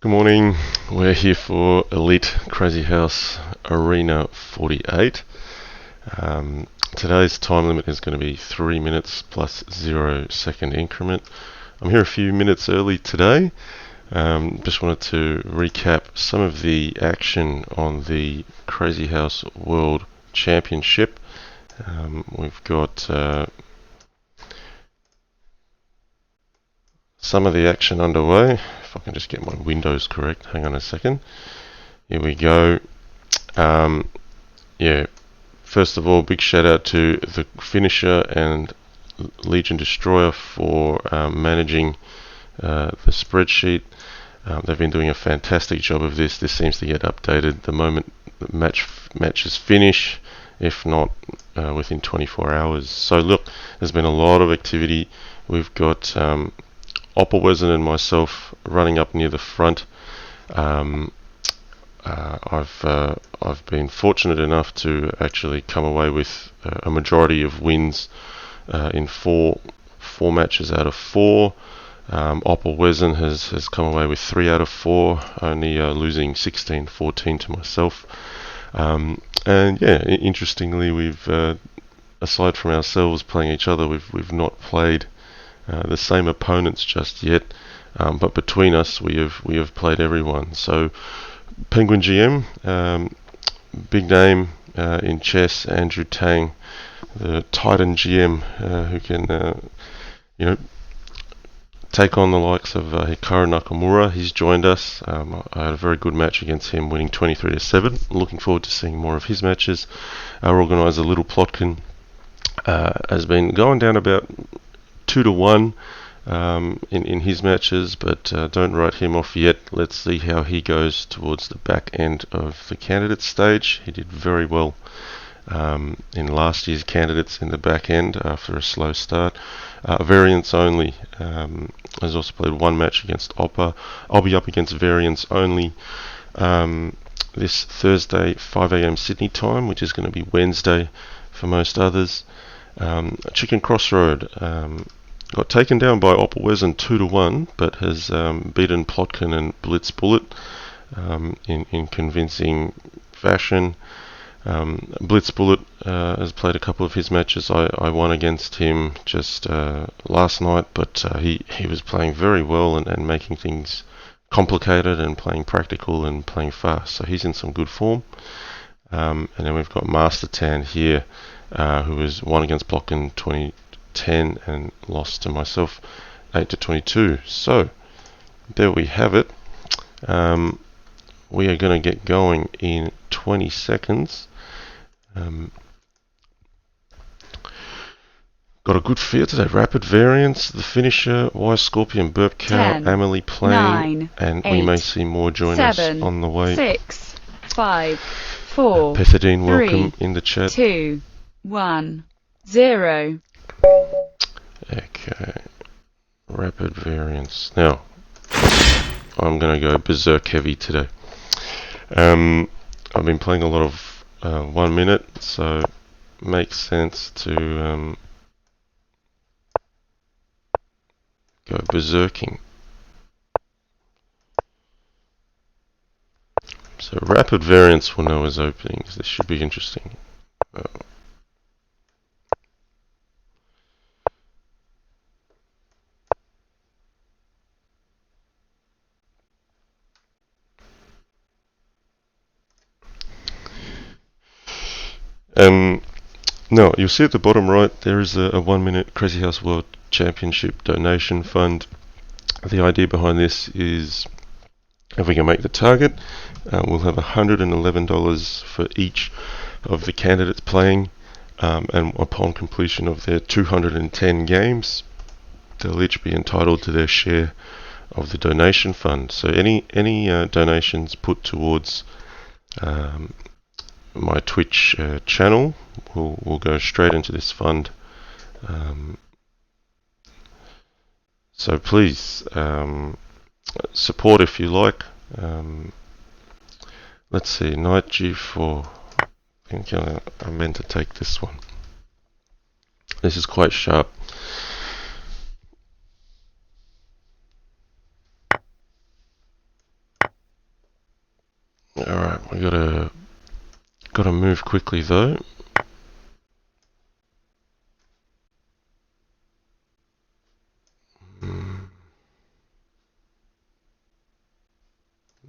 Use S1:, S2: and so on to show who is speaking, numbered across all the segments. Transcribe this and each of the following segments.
S1: Good morning. We're here for Elite Crazyhouse Arena 48. Today's time limit is going to be 3 minutes plus 0 second increment. I'm here a few minutes early today. Just wanted to recap some of the action on the Crazyhouse World Championship. We've got some of the action underway. If I can just get my windows correct, hang on a second. Here we go. First of all, big shout out to the finisher and Legion Destroyer for managing the spreadsheet. They've been doing a fantastic job of this. This seems to get updated the moment the matches finish, if not within 24 hours. So look, there's been a lot of activity. We've got Opperwesen and myself running up near the front. I've been fortunate enough to actually come away with a majority of wins in four matches out of four. Opperwesen has come away with 3 out of 4, only losing 16-14 to myself. Interestingly, we've aside from ourselves playing each other, we've not played the same opponents just yet, but between us we have played everyone. So Penguin GM, big name in chess, Andrew Tang, the Titan GM, who can take on the likes of Hikaru Nakamura. He's joined us. I had a very good match against him, winning 23-7. Looking forward to seeing more of his matches. Our organizer, Little Plotkin, has been going down about 2-1 in his matches, but don't write him off yet. Let's see how he goes towards the back end of the candidate stage. He did very well in last year's candidates in the back end after a slow start. Variance only has also played one match against Oppa. I'll be up against Variance only this Thursday, 5 a.m. Sydney time, which is going to be Wednesday for most others. Chickencrossroad got taken down by Opperwesen 2-1, but has beaten Plotkin and Blitz Bullet in convincing fashion. Blitz Bullet has played a couple of his matches. I won against him just last night, but he was playing very well and making things complicated and playing practical and playing fast. So he's in some good form. And then we've got Master Tan here, who has won against Plotkin 2010 and lost to myself 8-22. So there we have it. We are going to get going in 20 seconds. Got a good field today. Rapid Variance, the finisher, Wise Scorpion, Burp Cow,
S2: 10,
S1: Amelie playing,
S2: 9,
S1: and
S2: 8,
S1: we may see more join
S2: 7,
S1: us on the way.
S2: 6, 5, 4,
S1: Pethidine, welcome
S2: 3,
S1: in the chat.
S2: 2, 1, 0.
S1: Okay, Rapid Variance. Now, I'm going to go berserk heavy today. I've been playing a lot of 1 minute, so it makes sense to go berserking. So Rapid Variance will know his openings. This should be interesting. Now, you'll see at the bottom right, there is a 1 minute Crazyhouse World Championship donation fund. The idea behind this is, if we can make the target, we'll have $111 for each of the candidates playing, and upon completion of their 210 games, they'll each be entitled to their share of the donation fund. So any donations put towards my Twitch channel will go straight into this fund. So please support if you like. Let's see, Knight G4. I think I meant to take this one. This is quite sharp. Alright, we gotta move quickly though.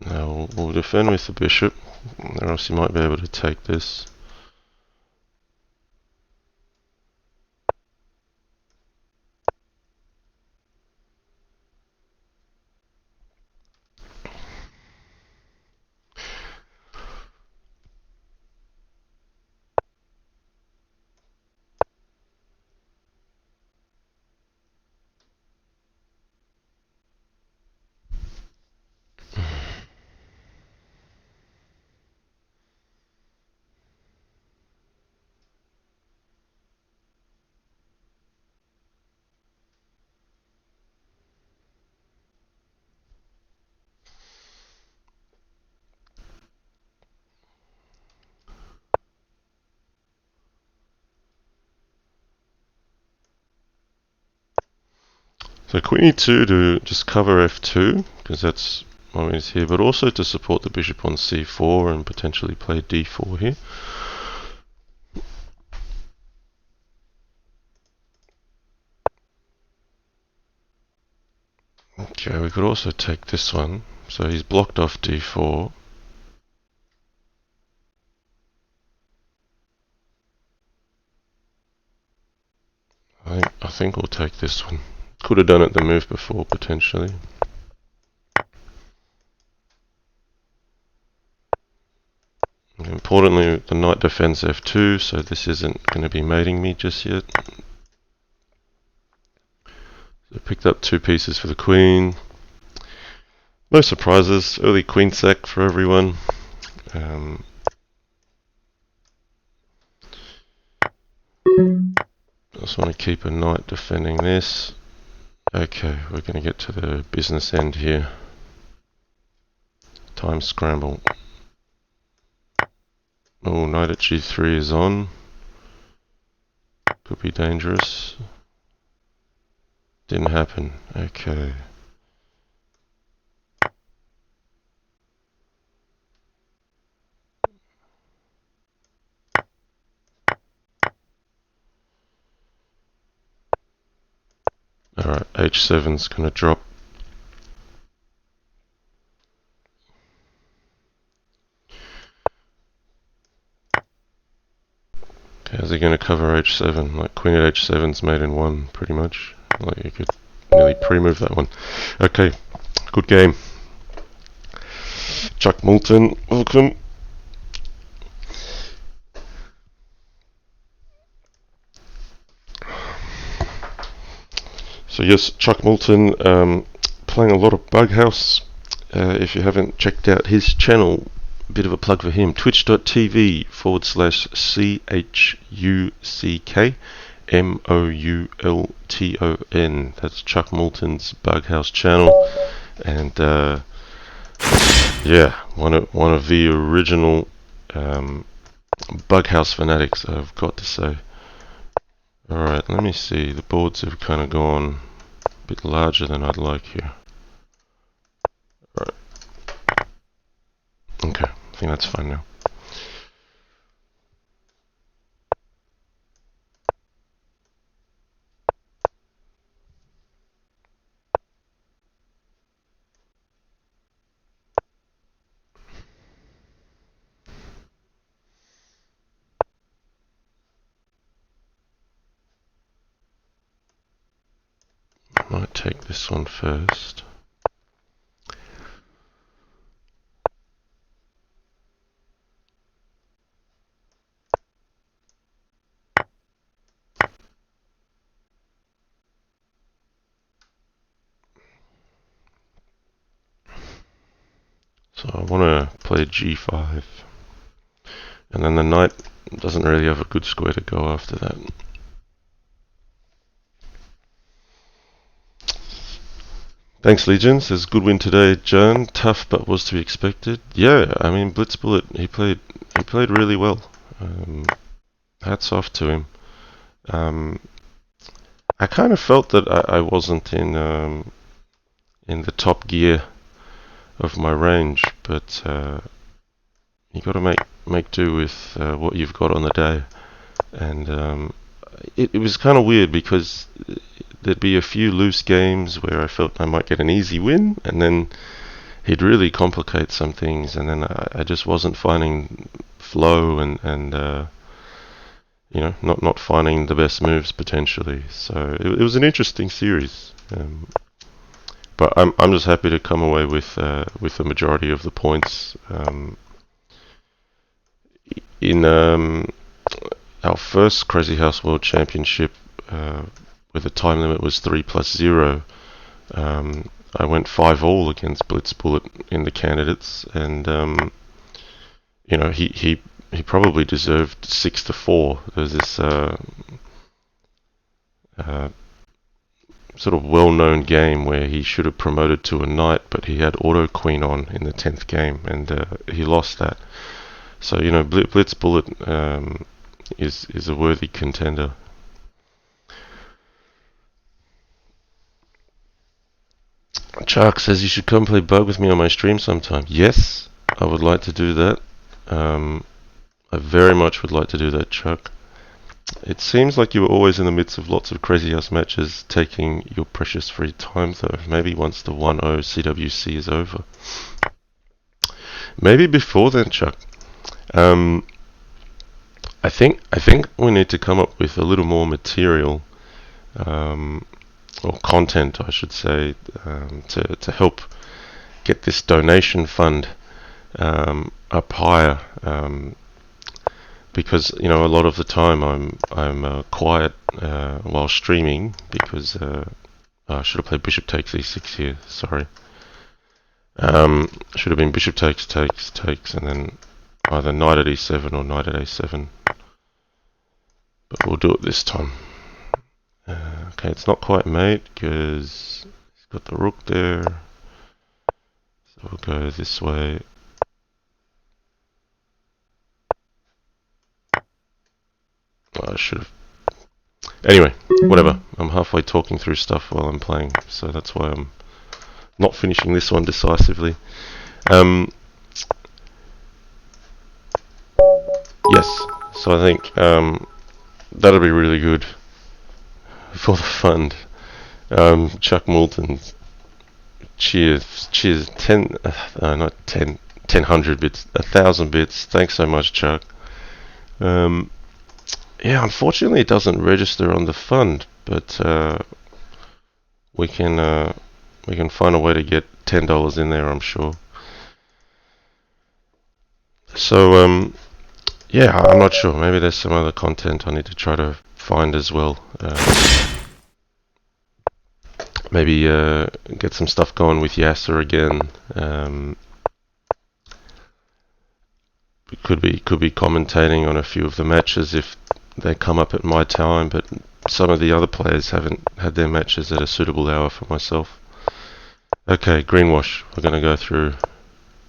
S1: Now we'll defend with the bishop, or else he might be able to take this. So queen e2 to just cover f2, because that's what is here, but also to support the bishop on c4 and potentially play d4 here. Okay, we could also take this one. So he's blocked off d4. I think we'll take this one. Could have done it the move before, potentially. And importantly, the knight defends f2, so this isn't going to be mating me just yet. So picked up 2 pieces for the queen. No surprises. Early queen sack for everyone. Just want to keep a knight defending this. Okay, we're going to get to the business end here. Time scramble. Oh, knight at g3 is on. Could be dangerous. Didn't happen. Okay. Alright, h7's going to drop. Okay, how's he going to cover h7? Like queen at h7's mate in 1, pretty much. Like you could nearly pre-move that one. Okay, good game. Chuck Moulton, welcome. So yes, Chuck Moulton playing a lot of Bughouse. If you haven't checked out his channel, a bit of a plug for him. twitch.tv/CHUCKMOULTON. That's Chuck Moulton's Bughouse channel. And yeah, one of the original Bughouse fanatics, I've got to say. Alright, let me see. The boards have kind of gone a bit larger than I'd like here. Alright. Okay, I think that's fine now. Might take this one first. So I want to play g5. And then the knight doesn't really have a good square to go after that. Thanks, Legions. Says good win today, John. Tough, but was to be expected. Yeah, I mean Blitzbullet. He played really well. Hats off to him. I kind of felt that I wasn't in the top gear of my range, but you got to make do with what you've got on the day. And it was kind of weird because there'd be a few loose games where I felt I might get an easy win, and then he'd really complicate some things, and then I just wasn't finding flow and not finding the best moves potentially. So it was an interesting series. But I'm just happy to come away with the majority of the points. In our first Crazy House World Championship, where the time limit was 3+0, I went 5-all against Blitz Bullet in the candidates, and he probably deserved 6-4. There's this sort of well-known game where he should have promoted to a knight, but he had auto queen on in the 10th game, and he lost that. So Blitz Bullet is a worthy contender. Chuck says you should come play Bug with me on my stream sometime. Yes, I would like to do that. I very much would like to do that, Chuck. It seems like you were always in the midst of lots of Crazy House matches, taking your precious free time, though. Maybe once the 1-0 CWC is over. Maybe before then, Chuck. I think we need to come up with a little more material, or content, I should say, to help get this donation fund up higher. Because a lot of the time I'm quiet while streaming because I should have played Bishop takes e6 here. Sorry. Should have been Bishop takes, and then either Knight at e7 or Knight at a7. But we'll do it this time. Okay, it's not quite mate because he's got the rook there. So we'll go this way. I should have. Anyway, whatever. I'm halfway talking through stuff while I'm playing, so that's why I'm not finishing this one decisively. Yes, so I think that'll be really good for the fund. Chuck Moulton, cheers, 1,000 bits, 1,000 bits. Thanks so much, Chuck. Yeah, unfortunately it doesn't register on the fund, but we can find a way to get $10 in there, I'm sure. So yeah, I'm not sure. Maybe there's some other content I need to try to find as well. Maybe get some stuff going with Yasser again. Could be commentating on a few of the matches if they come up at my time, but some of the other players haven't had their matches at a suitable hour for myself. Okay, greenwash. We're going to go through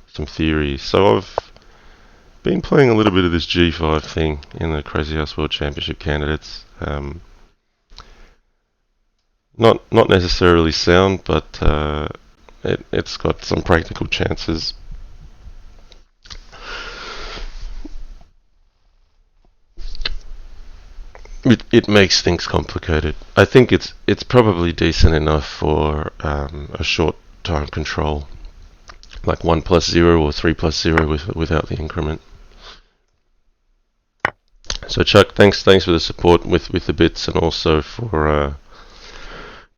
S1: some theories. So I've been playing a little bit of this G5 thing in the Crazy House World Championship candidates. Not necessarily sound, but it's got some practical chances. It makes things complicated. I think it's probably decent enough for a short time control, like 1+0 or 3+0 without the increment. So Chuck, thanks for the support with the bits, and also for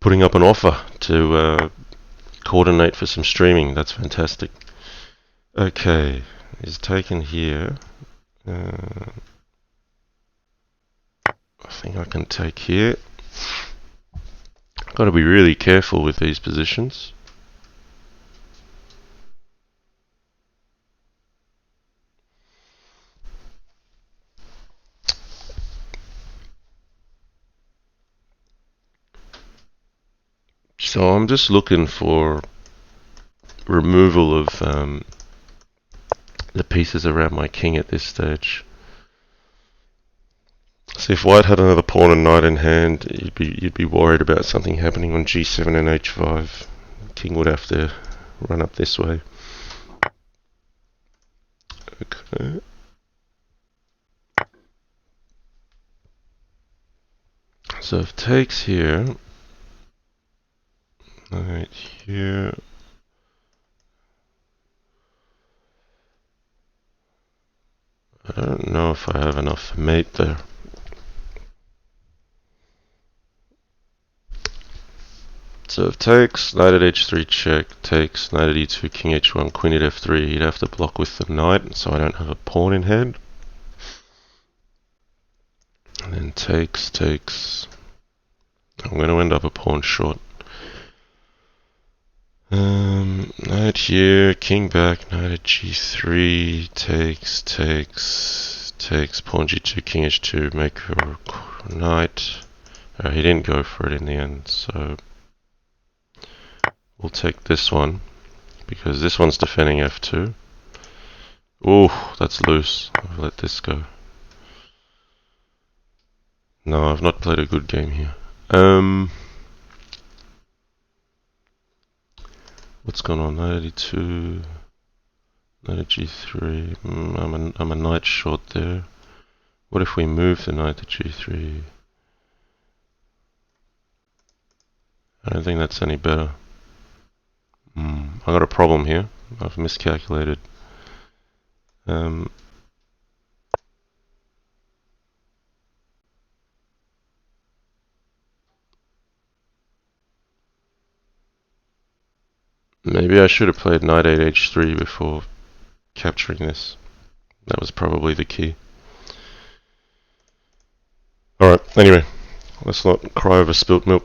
S1: putting up an offer to coordinate for some streaming. That's fantastic. Okay, is taken here. I think I can take here. Got to be really careful with these positions. So I'm just looking for removal of the pieces around my king at this stage. So if white had another pawn and knight in hand, you'd be worried about something happening on g7 and h5. King would have to run up this way. Okay. So if takes here, knight here. I don't know if I have enough mate there. So if takes, knight at h3 check, takes, knight at e2, king h1, queen at f3, he'd have to block with the knight, so I don't have a pawn in hand. And then takes, takes. I'm going to end up a pawn short. Knight here, king back, knight at g3, takes, takes, takes, pawn g2, king h2, make your knight. He didn't go for it in the end, so we'll take this one, because this one's defending f2. Ooh, that's loose. I'll let this go. No, I've not played a good game here. What's going on? Knight at e2, knight at g3. I'm a knight short there. What if we move the knight to g3? I don't think that's any better. I got a problem here. I've miscalculated. Maybe I should have played knight 8 h3 before capturing this. That was probably the key. Alright, anyway, let's not cry over spilt milk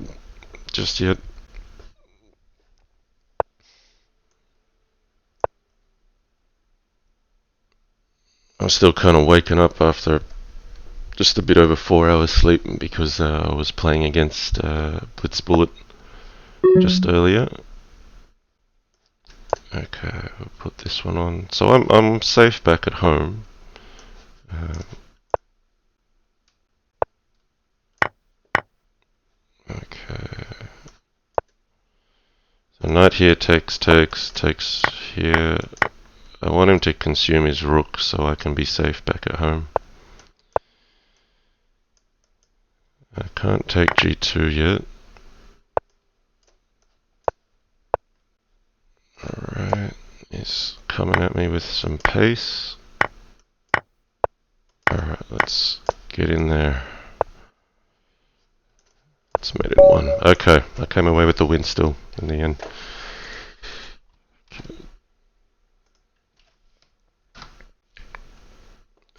S1: just yet. I'm still kind of waking up after just a bit over 4 hours sleep because I was playing against Blitz Bullet just earlier. Okay, we'll put this one on. So I'm safe back at home. Okay. So knight here takes, takes, takes here. I want him to consume his rook so I can be safe back at home. I can't take g2 yet. Alright, he's coming at me with some pace. Alright, let's get in there. It's made it 1. Okay, I came away with the win still in the end.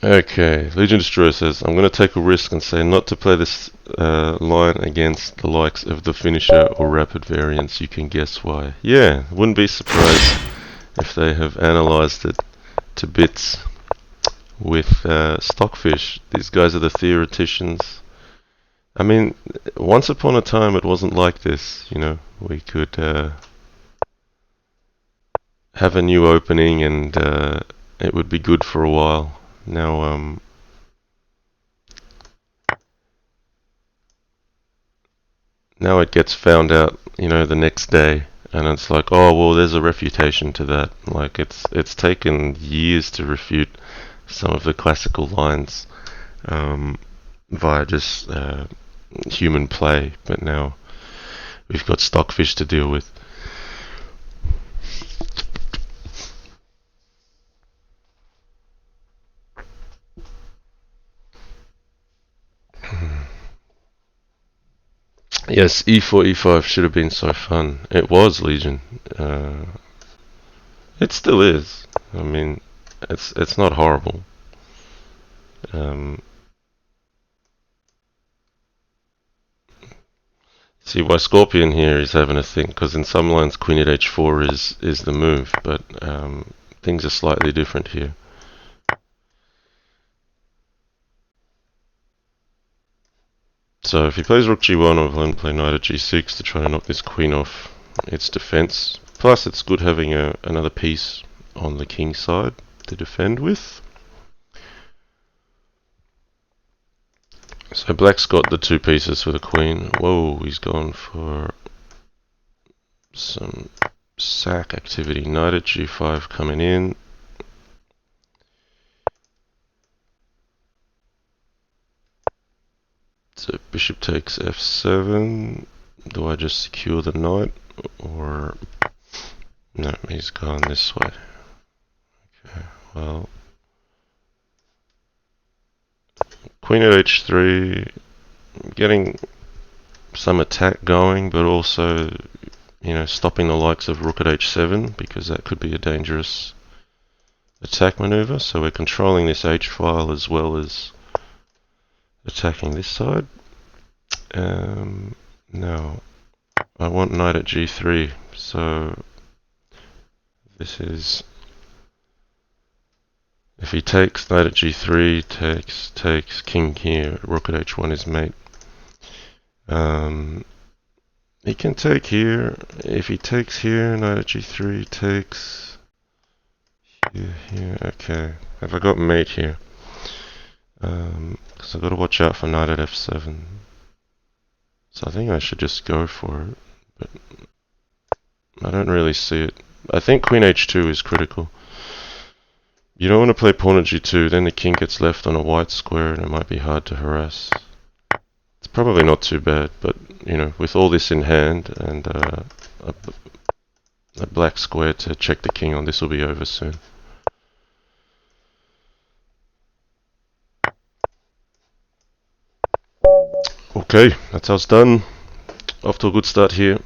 S1: Okay, Legion Destroyer says, I'm going to take a risk and say not to play this line against the likes of the finisher or rapid variants. You can guess why. Yeah, wouldn't be surprised if they have analysed it to bits with Stockfish. These guys are the theoreticians. I mean, once upon a time it wasn't like this, you know. We could have a new opening and it would be good for a while. Now, now it gets found out, you know, the next day, and it's like, oh well, there's a refutation to that. Like it's taken years to refute some of the classical lines via just human play, but now we've got Stockfish to deal with. Yes, e4, e5 should have been so fun. It was, Legion. It still is. I mean, it's not horrible. See why Scorpion here is having a thing, because in some lines Queen at h4 is the move, but things are slightly different here. So if he plays Rook g1, I'll then play Knight at g6 to try to knock this queen off its defense. Plus it's good having another piece on the king side to defend with. So black's got the 2 pieces for the queen. Whoa, he's gone for some sack activity. Knight at g5 coming in. bishop takes f7. Do I just secure the knight, or no? He's gone this way. Okay, well, queen at h3, getting some attack going, but also, you know, stopping the likes of rook at h7, because that could be a dangerous attack maneuver. So we're controlling this h file as well as attacking this side. Now I want knight at g3, so this is, if he takes knight at g3, takes king here, rook at h1 is mate. He can take here. If he takes here, knight at g3 takes here. Okay, have I got mate here? Because I've got to watch out for knight at f7. So I think I should just go for it, but I don't really see it. I think queen h2 is critical. You don't want to play pawn at g2, then the king gets left on a white square and it might be hard to harass. It's probably not too bad, but you know, with all this in hand and a black square to check the king on, this will be over soon. Okay, that's how it's done. Off to a good start here.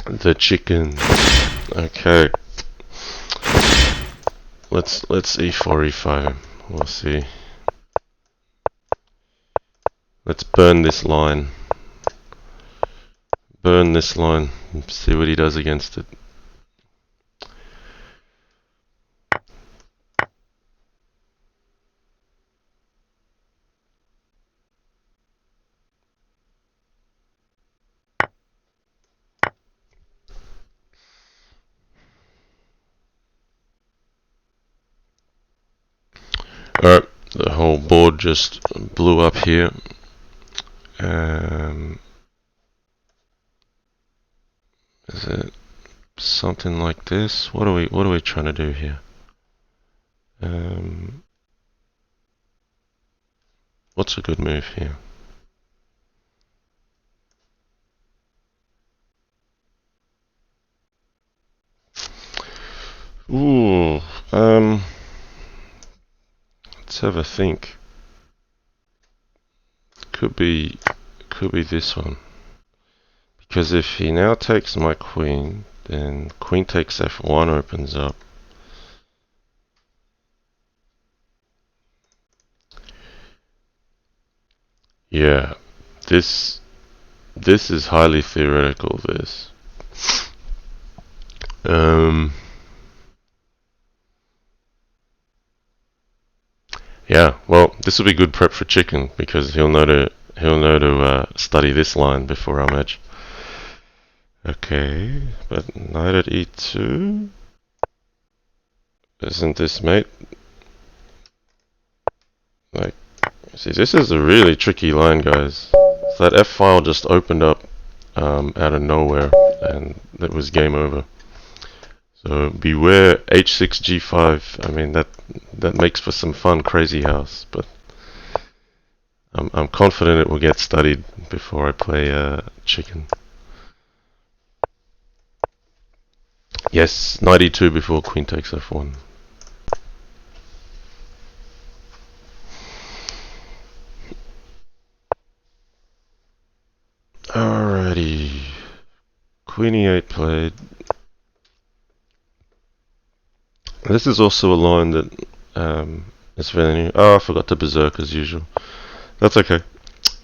S1: The chicken. Okay. Let's e4, e5. We'll see. Let's burn this line. Burn this line. See what he does against it. Alright, the whole board just blew up here. Is it something like this? What are we trying to do here? What's a good move here? Ooh, let's have a think. Could be this one. Because if he now takes my queen, then queen takes f1 opens up. Yeah, this is highly theoretical, this. Yeah, well, this will be good prep for chicken, because he'll know to study this line before our match. Okay, but knight at e2? Isn't this mate? Like, see, this is a really tricky line, guys. So that f file just opened up out of nowhere, and that was game over. So beware h6 g5. I mean, that makes for some fun crazy house, but I'm confident it will get studied before I play chicken. Yes, knight e2 before queen takes f1. Alrighty, queen e8 played. This is also a line that is fairly new. Oh, I forgot to berserk as usual. That's okay.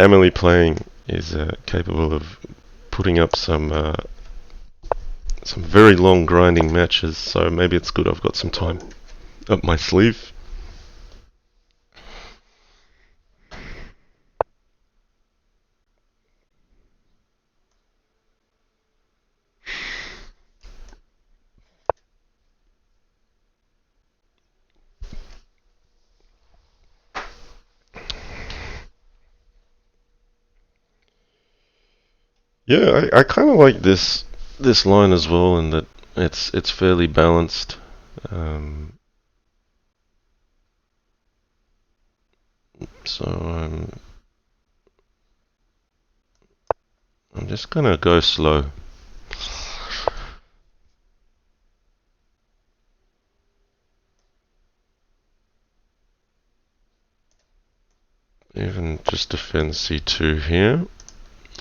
S1: Emily playing is capable of putting up some very long grinding matches, so maybe it's good I've got some time up my sleeve. Yeah, I kind of like this line as well, in that it's fairly balanced. So I'm just gonna go slow. Even just defend c2 here.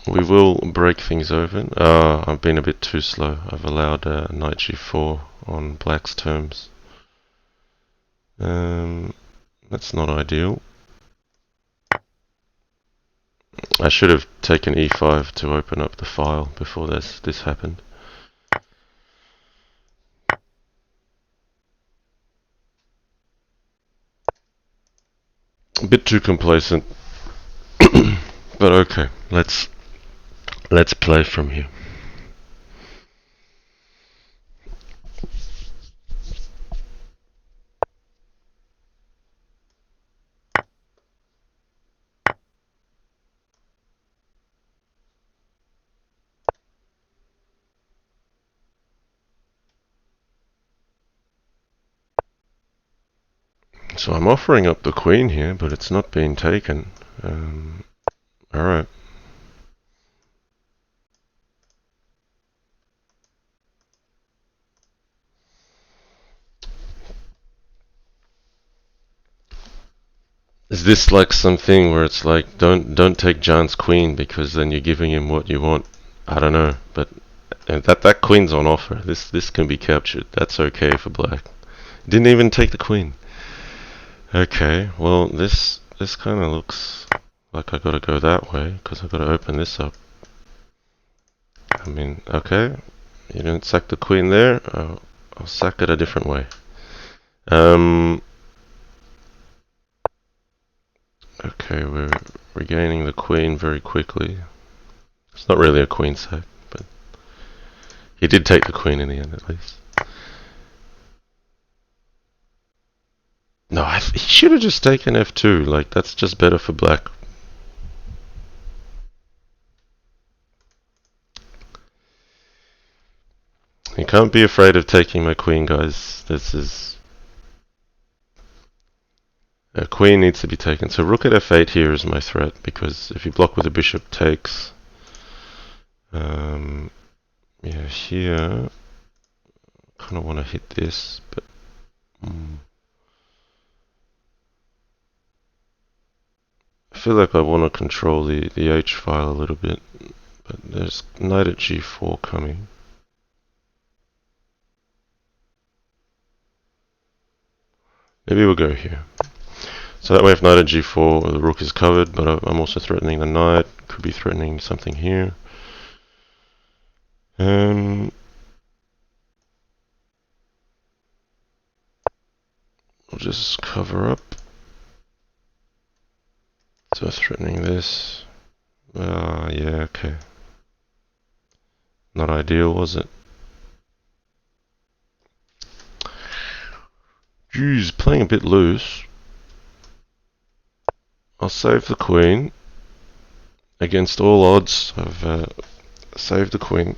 S1: We will break things open. I've been a bit too slow. I've allowed knight g4 on black's terms. That's not ideal. I should have taken e5 to open up the file before this happened. A bit too complacent. But okay, let's play from here. So I'm offering up the queen here, but it's not being taken. Alright. Is this like something where it's like, don't take Jan's queen because then you're giving him what you want? I don't know, but that queen's on offer. This can be captured. That's okay for black. Didn't even take the queen. Okay, well this kind of looks like I gotta go that way because I gotta open this up. I mean, okay, you didn't sack the queen there. I'll sack it a different way. Okay, we're regaining the queen very quickly. It's not really a queen sack, but he did take the queen in the end at least. No, he should have just taken f2. Like, that's just better for black. You can't be afraid of taking my queen, guys. This is... A queen needs to be taken. So rook at f8 here is my threat, because if you block with a bishop takes... yeah, here... I kind of want to hit this, but... I feel like I want to control the h file a little bit, but there's knight at g4 coming. Maybe we'll go here. So that way if knight at g4, the rook is covered, but I'm also threatening the knight. Could be threatening something here. I'll just cover up. So threatening this. Yeah, okay. Not ideal, was it? Jeez, playing a bit loose. I'll save the queen. Against all odds, I've saved the queen.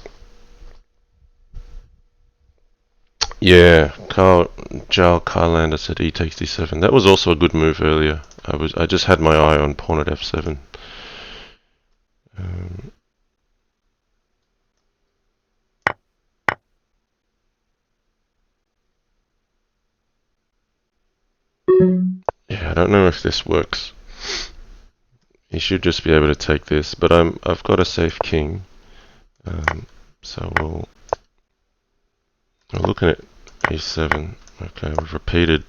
S1: Yeah, Jarl Karlander said e takes d7. That was also a good move earlier. I just had my eye on pawn at f7. Yeah, I don't know if this works. He should just be able to take this, but I've got a safe king. So we're looking at e7. Okay, we've repeated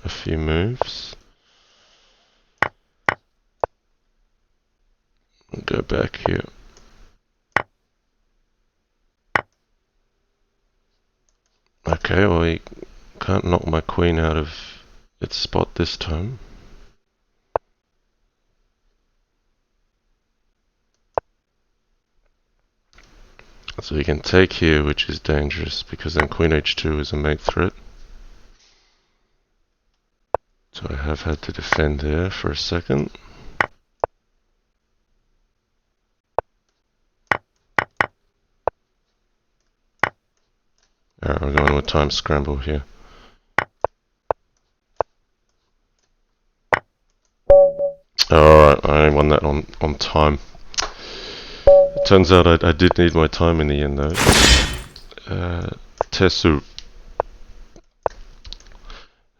S1: a few moves. We'll go back here. Okay, well he can't knock my queen out of its spot this time. So he can take here, which is dangerous, because then queen h2 is a mate threat. So I have had to defend there for a second. Alright, we're going with time scramble here. Alright, I only won that on time. Turns out I did need my time in the end though. Tesu.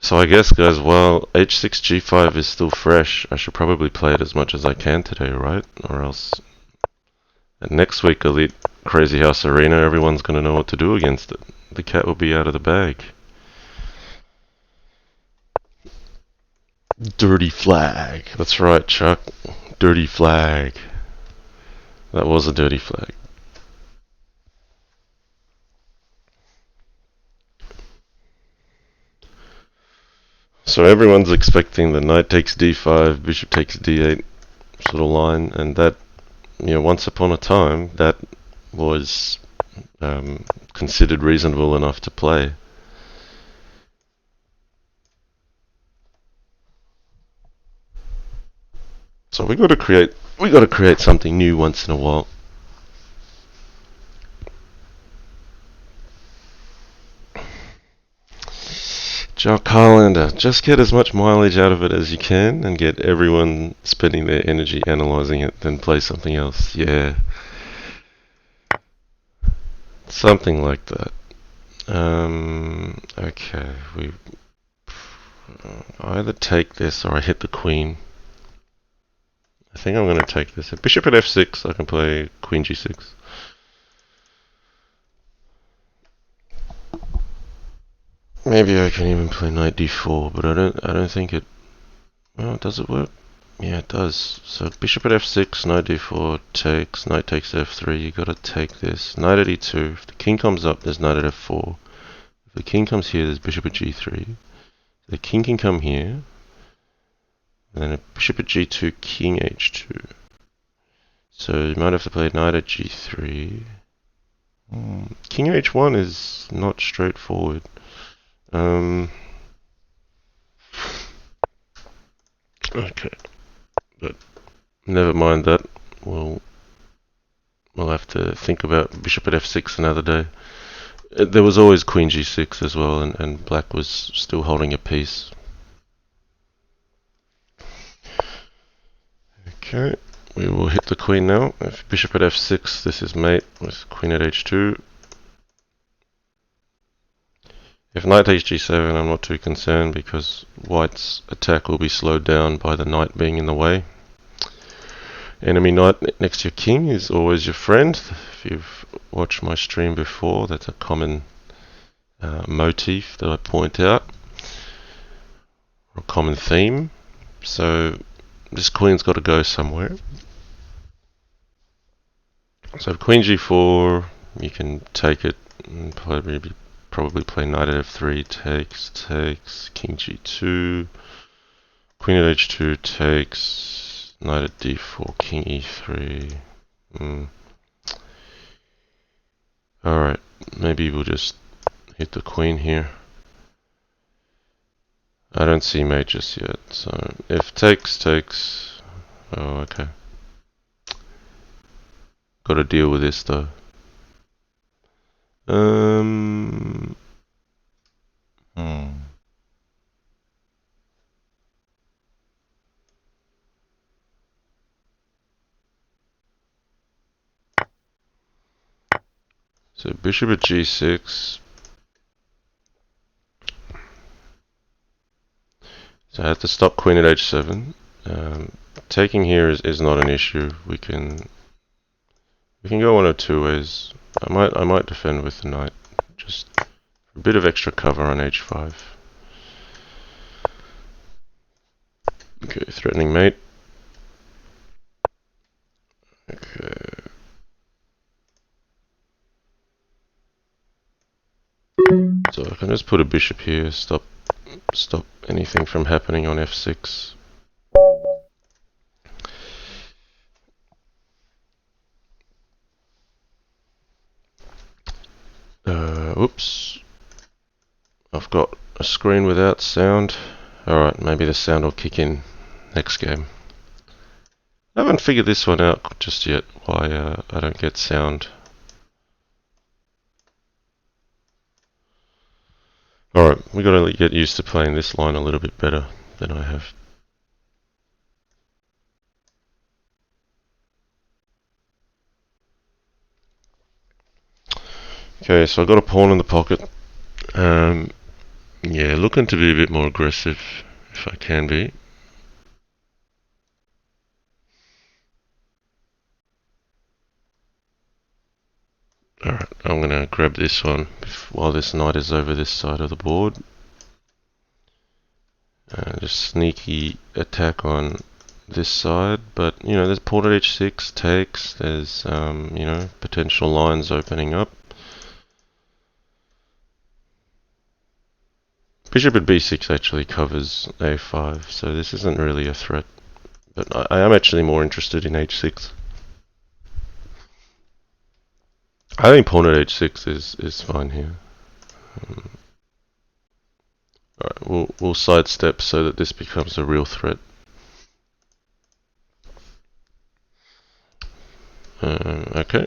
S1: So I guess, guys, while h6 g5 is still fresh, I should probably play it as much as I can today, right? Or else next week, Elite Crazyhouse Arena, everyone's going to know what to do against it. The cat will be out of the bag. Dirty flag. That's right, Chuck. Dirty flag. That was a dirty flag. So everyone's expecting the knight takes d5, bishop takes d8 sort of line, and that, once upon a time, that was considered reasonable enough to play. So we got to create something new once in a while. Jock Highlander, just get as much mileage out of it as you can and get everyone spending their energy analysing it, then play something else. Yeah. Something like that. Okay, we either take this or I hit the queen. I think I'm going to take this. Bishop at f6, I can play queen g6. Maybe I can even play knight d4, but I don't think it. Well, does it work? Yeah, it does. So bishop at f6, knight d4 takes, knight takes f3. You got to take this. Knight at e2. If the king comes up, there's knight at f4. If the king comes here, there's bishop at g3. The king can come here. And then a bishop at g2, king h2. So you might have to play knight at g3. King h1 is not straightforward. Okay, but never mind that. We'll have to think about bishop at f6 another day. There was always queen g6 as well, and black was still holding a piece. Okay, we will hit the queen now. If bishop at f6, this is mate with queen at h2. If knight takes g7, I'm not too concerned because white's attack will be slowed down by the knight being in the way. Enemy knight next to your king is always your friend. If you've watched my stream before, that's a common motif that I point out, or a common theme. So this queen's got to go somewhere. So queen g4, you can take it and probably play knight at f3, takes, king g2, queen at h2 takes, knight at d4, king e3. Alright, maybe we'll just hit the queen here. I don't see mate just yet, so if takes. Oh, okay. Gotta deal with this though. So bishop at g6. So I have to stop queen at h7. Taking here is not an issue. We can go one of two ways. I might defend with the knight, just a bit of extra cover on h5. Okay, threatening mate. Okay. So I can just put a bishop here, stop anything from happening on f6. Oops. I've got a screen without sound. Alright, maybe the sound will kick in next game. I haven't figured this one out just yet, why I don't get sound. Alright, we gotta get used to playing this line a little bit better than I have. Okay, so I got a pawn in the pocket. Yeah, looking to be a bit more aggressive if I can be. Alright, I'm gonna grab this one while this knight is over this side of the board. Just sneaky attack on this side, but you know, there's pawn at h6 takes, there's you know, potential lines opening up. Bishop at b6 actually covers a5, so this isn't really a threat, but I am actually more interested in h6. I think pawn at h6 is fine here. Alright, we'll sidestep so that this becomes a real threat. Okay,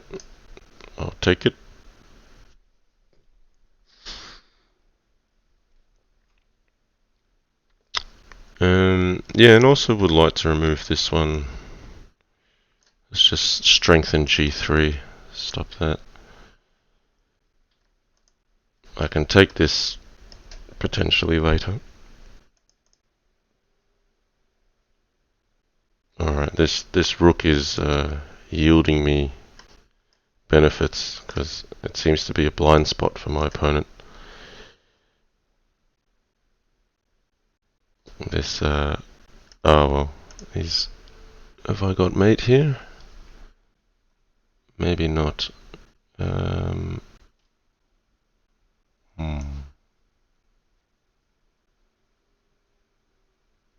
S1: I'll take it. Yeah, and also would like to remove this one. Let's just strengthen g3. Stop that. I can take this potentially later. Alright, this rook is yielding me benefits because it seems to be a blind spot for my opponent. This oh well, have I got mate here? Maybe not.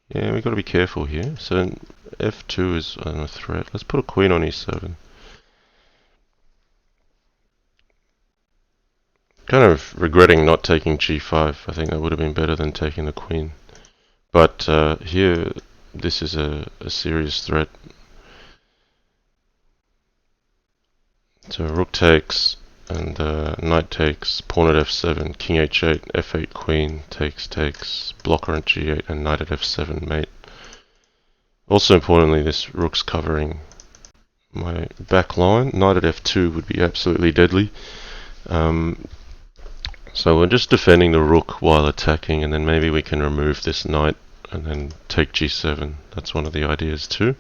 S1: Yeah, we got to be careful here. So f2 is a threat. Let's put a queen on e7. Kind of regretting not taking g5. I think that would have been better than taking the queen. But here, this is a serious threat. So rook takes, and knight takes, pawn at f7, king h8, f8 queen, takes, blocker at g8, and knight at f7 mate. Also importantly, this rook's covering my back line. Knight at f2 would be absolutely deadly. So we're just defending the rook while attacking, and then maybe we can remove this knight and then take g7. That's one of the ideas too.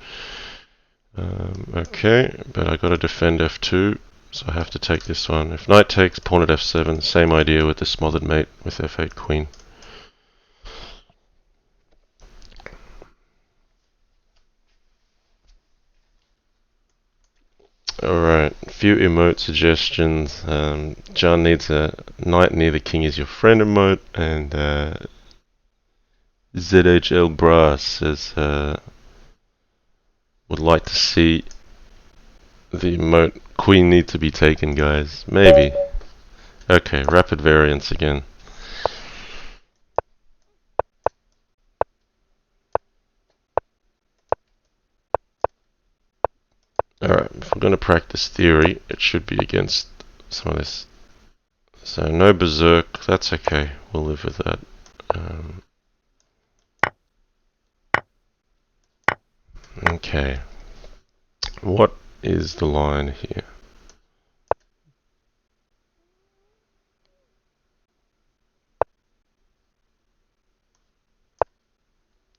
S1: Okay, but I got to defend f2, so I have to take this one. If knight takes, pawn at f7, same idea with the smothered mate with f8 queen. Alright, a few emote suggestions. John needs a knight near the king is your friend emote, and ZHL Brass says would like to see the emote queen need to be taken, guys. Maybe. Okay, rapid variance again. Alright, if we're going to practice theory, it should be against some of this. So no berserk, that's okay. We'll live with that. Okay. What is the line here?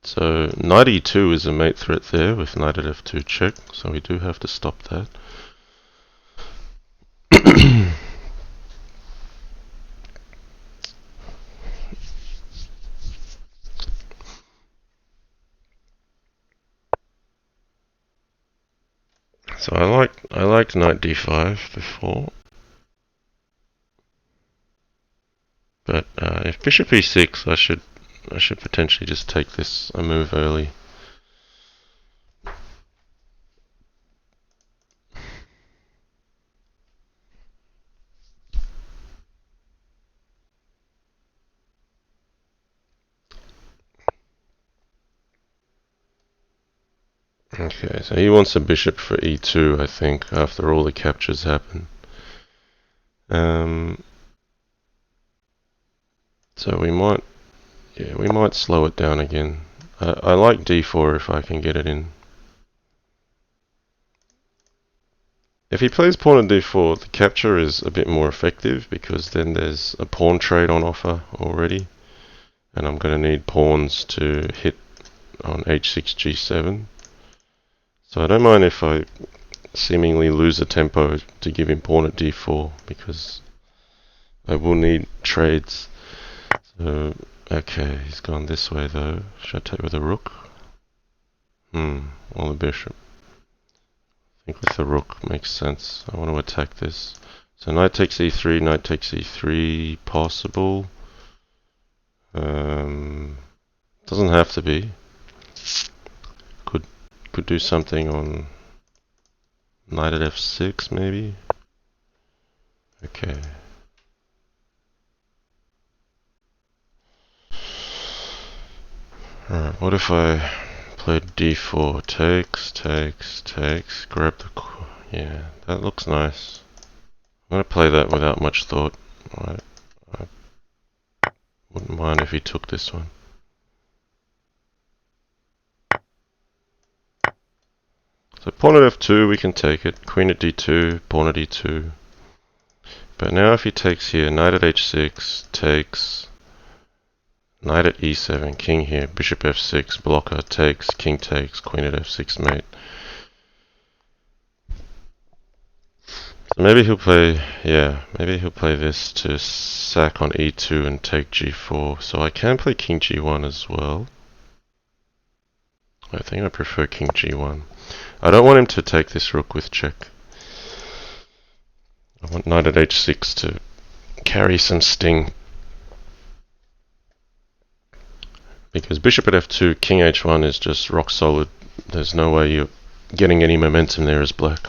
S1: So knight e2 is a mate threat there with knight at f2 check, so we do have to stop that. So I liked knight d5 before, but if bishop e6, I should potentially just take this a move early. Okay, so he wants a bishop for e2, I think, after all the captures happen. So we might slow it down again. I like d4 if I can get it in. If he plays pawn at d4, the capture is a bit more effective because then there's a pawn trade on offer already, and I'm going to need pawns to hit on h6, g7. So I don't mind if I seemingly lose a tempo to give him pawn at d4 because I will need trades. So, okay, he's gone this way though. Should I take with a rook? Or the bishop? I think with the rook makes sense. I want to attack this. So knight takes e3, knight takes e3, possible. Doesn't have to be. Could do something on knight at f6 maybe. Okay. Alright, what if I played d4? Takes, grab the... Yeah, that looks nice. I'm going to play that without much thought. I wouldn't mind if he took this one. So pawn at f2, we can take it. Queen at d2, pawn at e2. But now if he takes here, knight at h6, takes... Knight at e7, king here, bishop f6, blocker, takes, king takes, queen at f6 mate. So maybe he'll play, maybe he'll play this to sack on e2 and take g4. So I can play king g1 as well. I think I prefer king g1. I don't want him to take this rook with check. I want knight at h6 to carry some sting. Because bishop at f2, king h1 is just rock solid. There's no way you're getting any momentum there as black.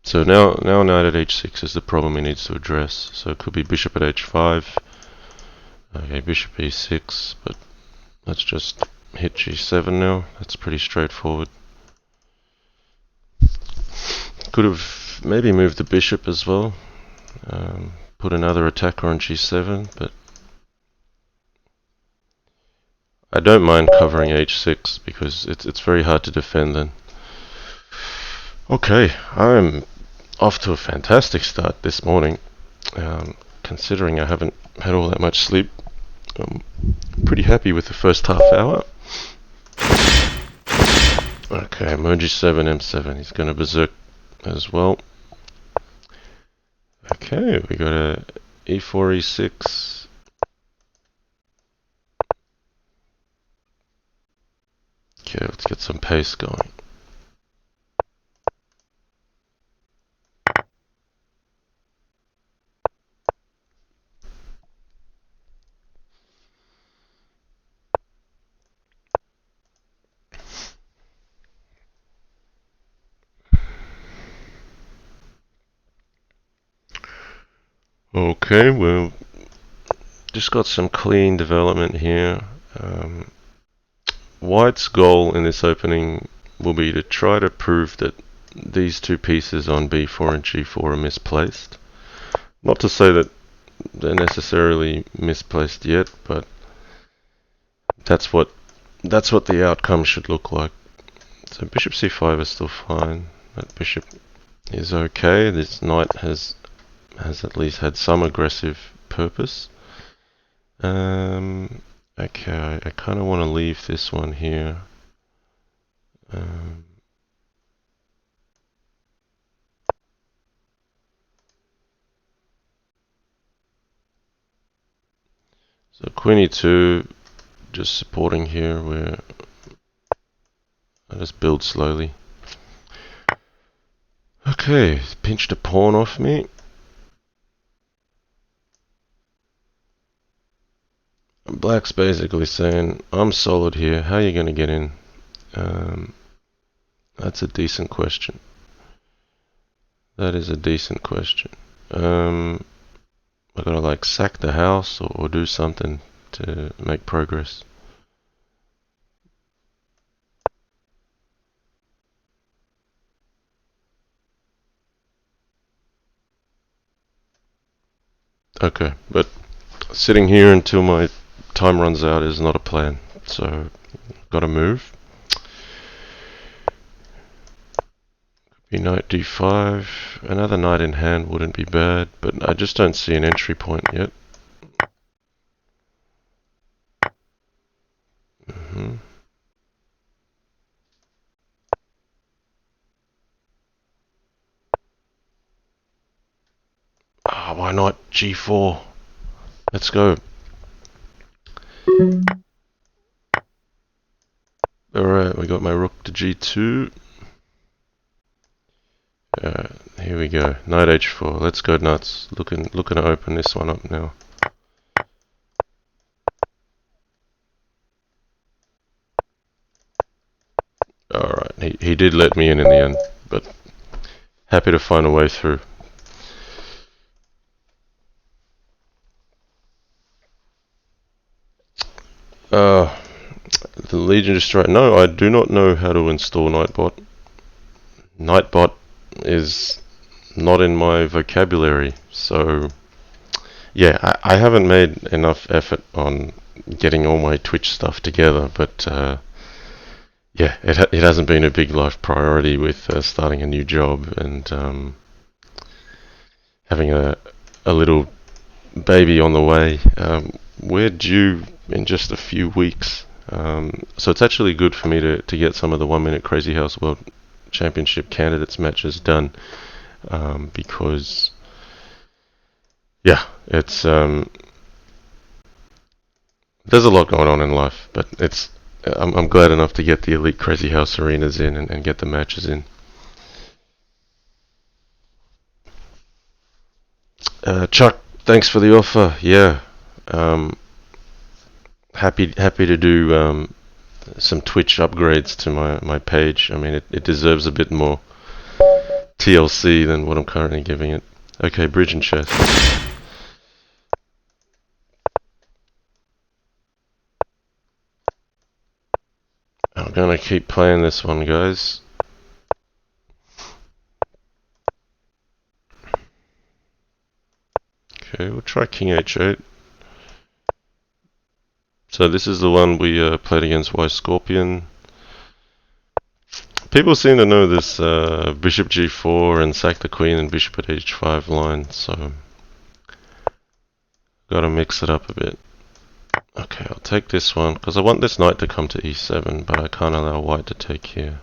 S1: So now knight at h6 is the problem he needs to address. So it could be bishop at h5. Okay, bishop e6, but let's just hit g7 now. That's pretty straightforward. Could have maybe moved the bishop as well. Put another attacker on g7, but I don't mind covering h6 because it's very hard to defend then. Okay, I'm off to a fantastic start this morning. Considering I haven't had all that much sleep, I'm pretty happy with the first half hour. Okay, Mo g7, m7. He's going to berserk as well. Okay, we got a e4, e6. Okay, let's get some pace going. Okay, well, just got some clean development here. White's goal in this opening will be to try to prove that these two pieces on b4 and g4 are misplaced. Not to say that they're necessarily misplaced yet, but that's what the outcome should look like. So bishop c5 is still fine. That bishop is okay. This knight has at least had some aggressive purpose. Okay, I kind of want to leave this one here. So queen e2, just supporting here where I just build slowly. Okay, pinched a pawn off me. Black's basically saying, I'm solid here, how are you going to get in? That's a decent question. That is a decent question. I gotta like sack the house or do something to make progress. Okay, but sitting here until my time runs out is not a plan, so gotta move. Knight d5. Another knight in hand wouldn't be bad, but I just don't see an entry point yet. Why not g4? Let's go. Alright, we got my rook to g2. Here we go. Knight h4. Let's go nuts. Looking to open this one up now. Alright, he did let me in the end, but happy to find a way through. The Legion Destroyer. No, I do not know how to install Nightbot. Nightbot is not in my vocabulary, so yeah, I haven't made enough effort on getting all my Twitch stuff together, but yeah, it hasn't been a big life priority with starting a new job and having a little baby on the way. We're due in just a few weeks, so it's actually good for me to get some of the 1 Minute Crazyhouse World Championship candidates matches done, because yeah, it's there's a lot going on in life, but I'm glad enough to get the Elite Crazyhouse Arenas in and get the matches in. Chuck, thanks for the offer. Yeah, happy to do some Twitch upgrades to my page. I mean, it deserves a bit more TLC than what I'm currently giving it. Okay, bridge and chess. I'm gonna keep playing this one, guys. Okay, we'll try King h8. So this is the one we played against White Scorpion. People seem to know this bishop g4 and sack the queen and bishop at h5 line, so gotta mix it up a bit. Okay, I'll take this one because I want this knight to come to e7, but I can't allow white to take here.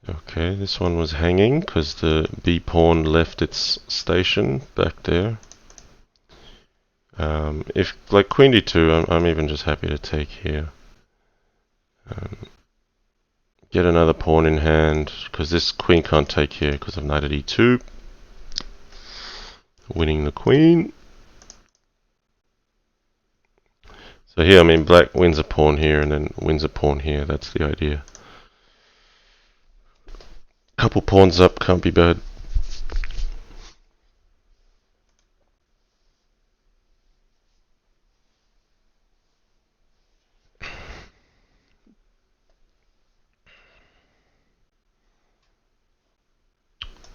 S1: Okay, this one was hanging because the b pawn left its station back there. If like queen d2, I'm even just happy to take here. Get another pawn in hand because this queen can't take here because of knight at e2. Winning the queen. So here, I mean, black wins a pawn here and then wins a pawn here. That's the idea. Couple pawns up, can't be bad.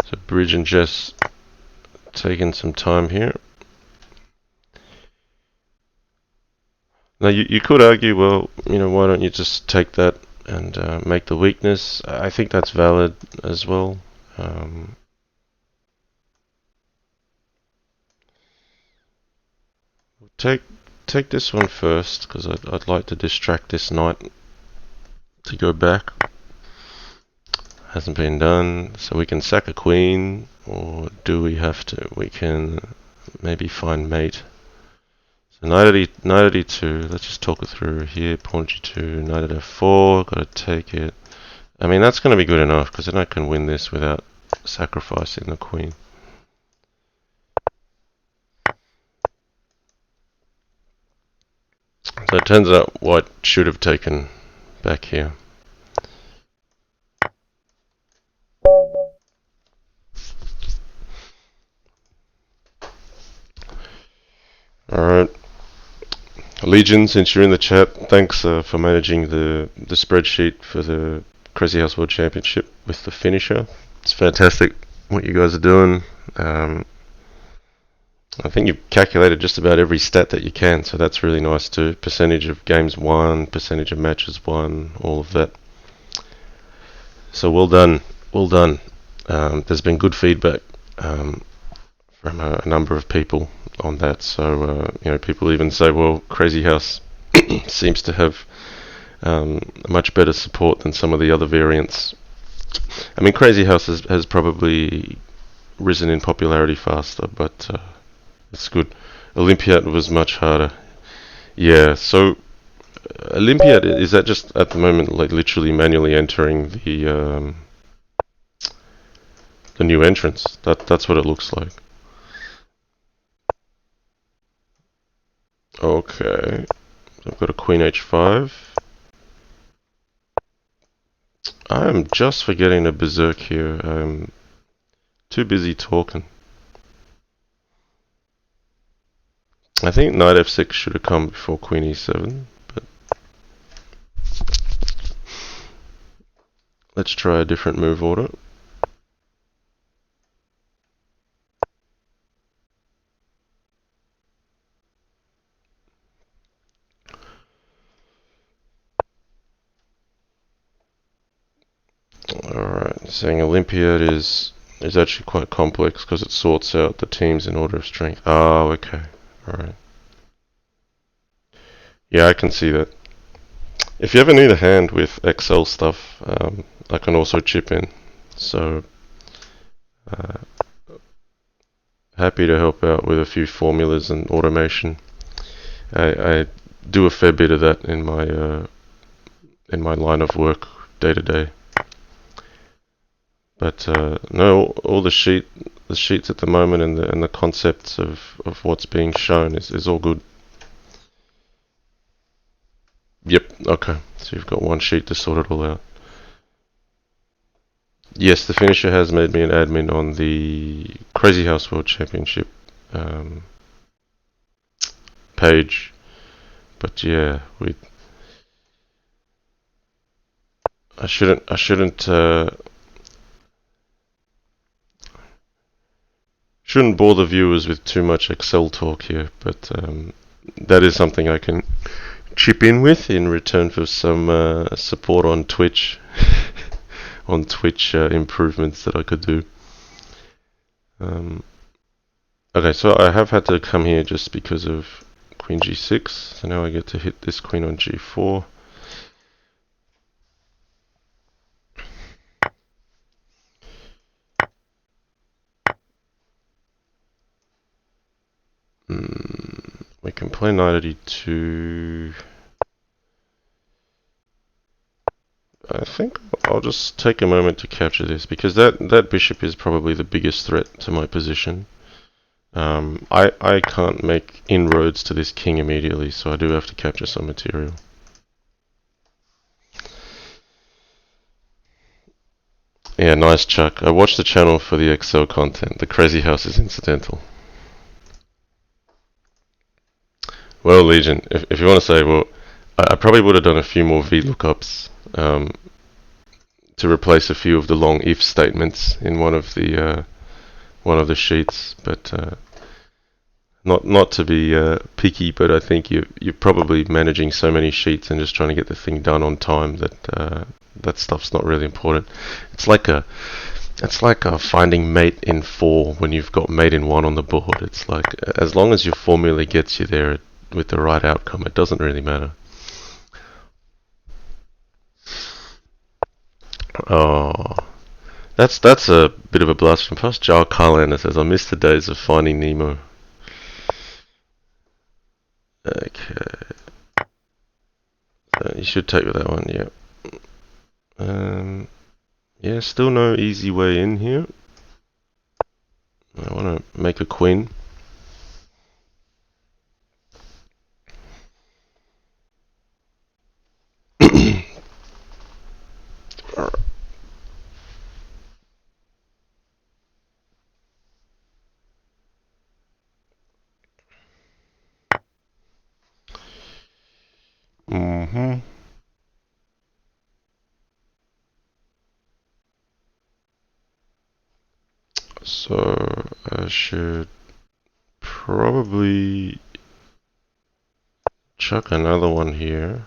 S1: So bridge and chess taking some time here. Now you could argue, well, you know, why don't you just take that and make the weakness? I think that's valid as well. Take this one first because I'd like to distract this knight to go back. Hasn't been done, so we can sack a queen, or do we have to? We can maybe find mate. So knight at e2, let's just talk it through here. Pawn g2, knight at f4, gotta take it. I mean, that's gonna be good enough because then I can win this without sacrificing the queen. So it turns out white should have taken back here. Alright. Legion, since you're in the chat, thanks for managing the spreadsheet for the Crazyhouse World Championship with the finisher. It's fantastic what you guys are doing. I think you've calculated just about every stat that you can, so that's really nice too. Percentage of games won, percentage of matches won, all of that. So well done. well done. There's been good feedback from a number of people on that. So people even say, well, Crazy House seems to have much better support than some of the other variants. I mean, Crazy House has probably risen in popularity faster, but it's good. Olympiad was much harder. Yeah, so Olympiad, is that just at the moment like literally manually entering the new entrance? That's what it looks like. Okay, I've got a Queen H5. I am just forgetting a berserk here. I'm too busy talking. I think Knight F6 should have come before Queen E7, but let's try a different move order. Alright, saying Olympiad is actually quite complex because it sorts out the teams in order of strength. Oh, okay. Alright. Yeah, I can see that. If you ever need a hand with Excel stuff, I can also chip in. So, uh, happy to help out with a few formulas and automation. I do a fair bit of that in my line of work day to day. But no, all the sheets at the moment and the concepts of what's being shown is all good. Yep. Okay. So you've got one sheet to sort it all out. Yes, the finisher has made me an admin on the Crazy House World Championship page. But yeah, I shouldn't bore the viewers with too much Excel talk here, but that is something I can chip in with in return for some support on Twitch, on Twitch improvements that I could do. Okay, so I have had to come here just because of Queen G6, so now I get to hit this Queen on G4. We can play Knight at E2. I think I'll just take a moment to capture this because that bishop is probably the biggest threat to my position. I can't make inroads to this king immediately, so I do have to capture some material. Yeah, nice Chuck. I watched the channel for the Excel content. The Crazy House is incidental. Well, Legion, if you want to say, well, I probably would have done a few more VLOOKUPs to replace a few of the long if statements in one of the sheets, but not to be picky, but I think you're probably managing so many sheets and just trying to get the thing done on time that that stuff's not really important. It's like finding mate in 4 when you've got mate in 1 on the board. It's like as long as your formula gets you there with the right outcome, it doesn't really matter. Oh, that's a bit of a blast from past. Giles Carlander says, "I miss the days of Finding Nemo." Okay, so you should take with that one. Yeah. Yeah, still no easy way in here. I want to make a queen. Mm-hmm. So I should probably chuck another one here.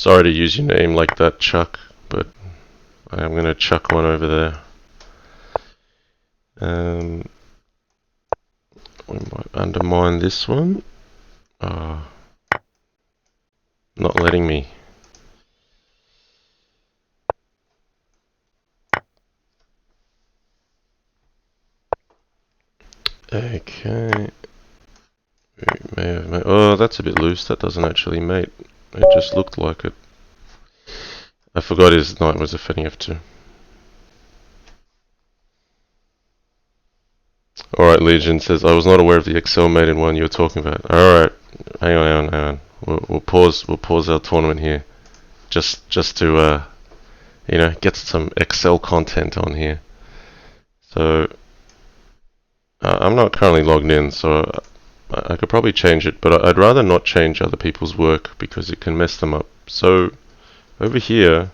S1: Sorry to use your name like that, Chuck, but I am going to chuck one over there. We might undermine this one. Not letting me. Okay. We may have made. Oh, that's a bit loose. That doesn't actually mate. It just looked like it. I forgot his knight was defending f2. Alright, Legion says, I was not aware of the Excel mate in one you were talking about. Alright, hang on. We'll pause our tournament here. Just to, get some Excel content on here. So, I'm not currently logged in, so I could probably change it, but I'd rather not change other people's work because it can mess them up. So, over here,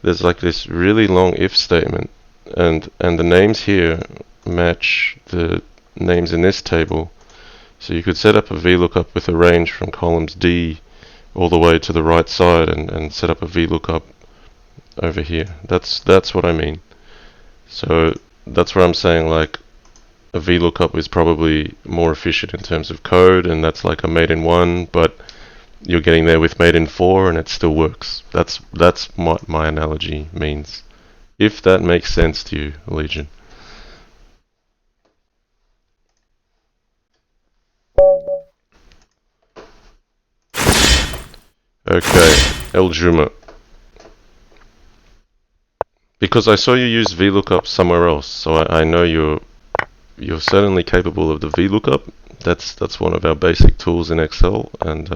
S1: there's like this really long if statement, and the names here match the names in this table. So you could set up a VLOOKUP with a range from columns D all the way to the right side and set up a VLOOKUP over here. That's what I mean. So that's where I'm saying like a VLOOKUP is probably more efficient in terms of code, and that's like a mate in one, but you're getting there with mate in 4 and it still works. That's what my analogy means. If that makes sense to you, Legion. Okay, El Juma. Because I saw you use VLOOKUP somewhere else, so I know you're certainly capable of the VLOOKUP. That's one of our basic tools in Excel, and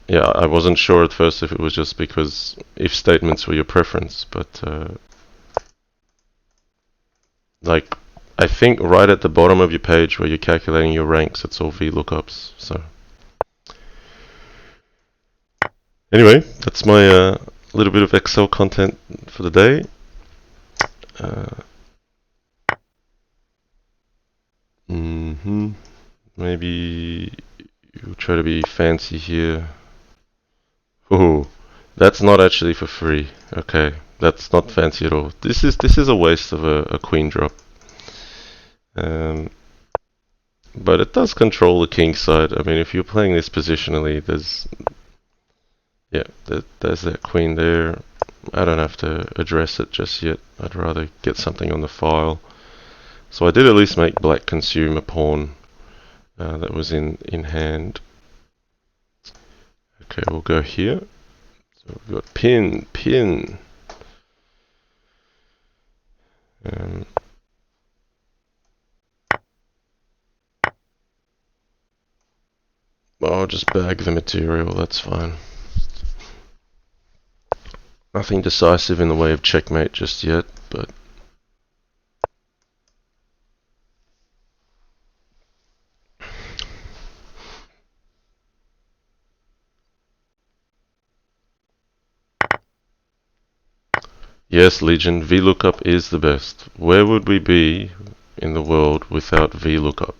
S1: yeah, I wasn't sure at first if it was just because if statements were your preference, but like I think right at the bottom of your page where you're calculating your ranks, it's all VLOOKUPs. So anyway, that's my little bit of Excel content for the day. Maybe you'll try to be fancy here. Oh, that's not actually for free. Okay, that's not fancy at all. This is a waste of a queen drop. But it does control the king side. I mean, if you're playing this positionally, there's that queen there. I don't have to address it just yet. I'd rather get something on the file. So I did at least make black consume a pawn that was in hand. Okay, we'll go here. So we've got pin. I'll just bag the material, that's fine. Nothing decisive in the way of checkmate just yet, but yes, Legion, VLOOKUP is the best. Where would we be in the world without VLOOKUP?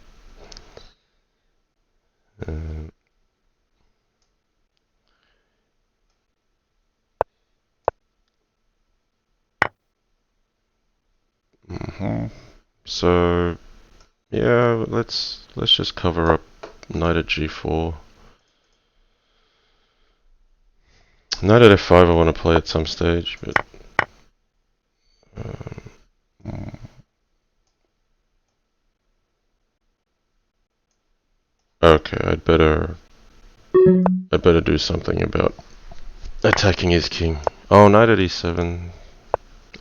S1: So yeah, let's just cover up knight at g4. Knight at f5 I want to play at some stage, but okay, I'd better do something about attacking his king. Oh, knight at e7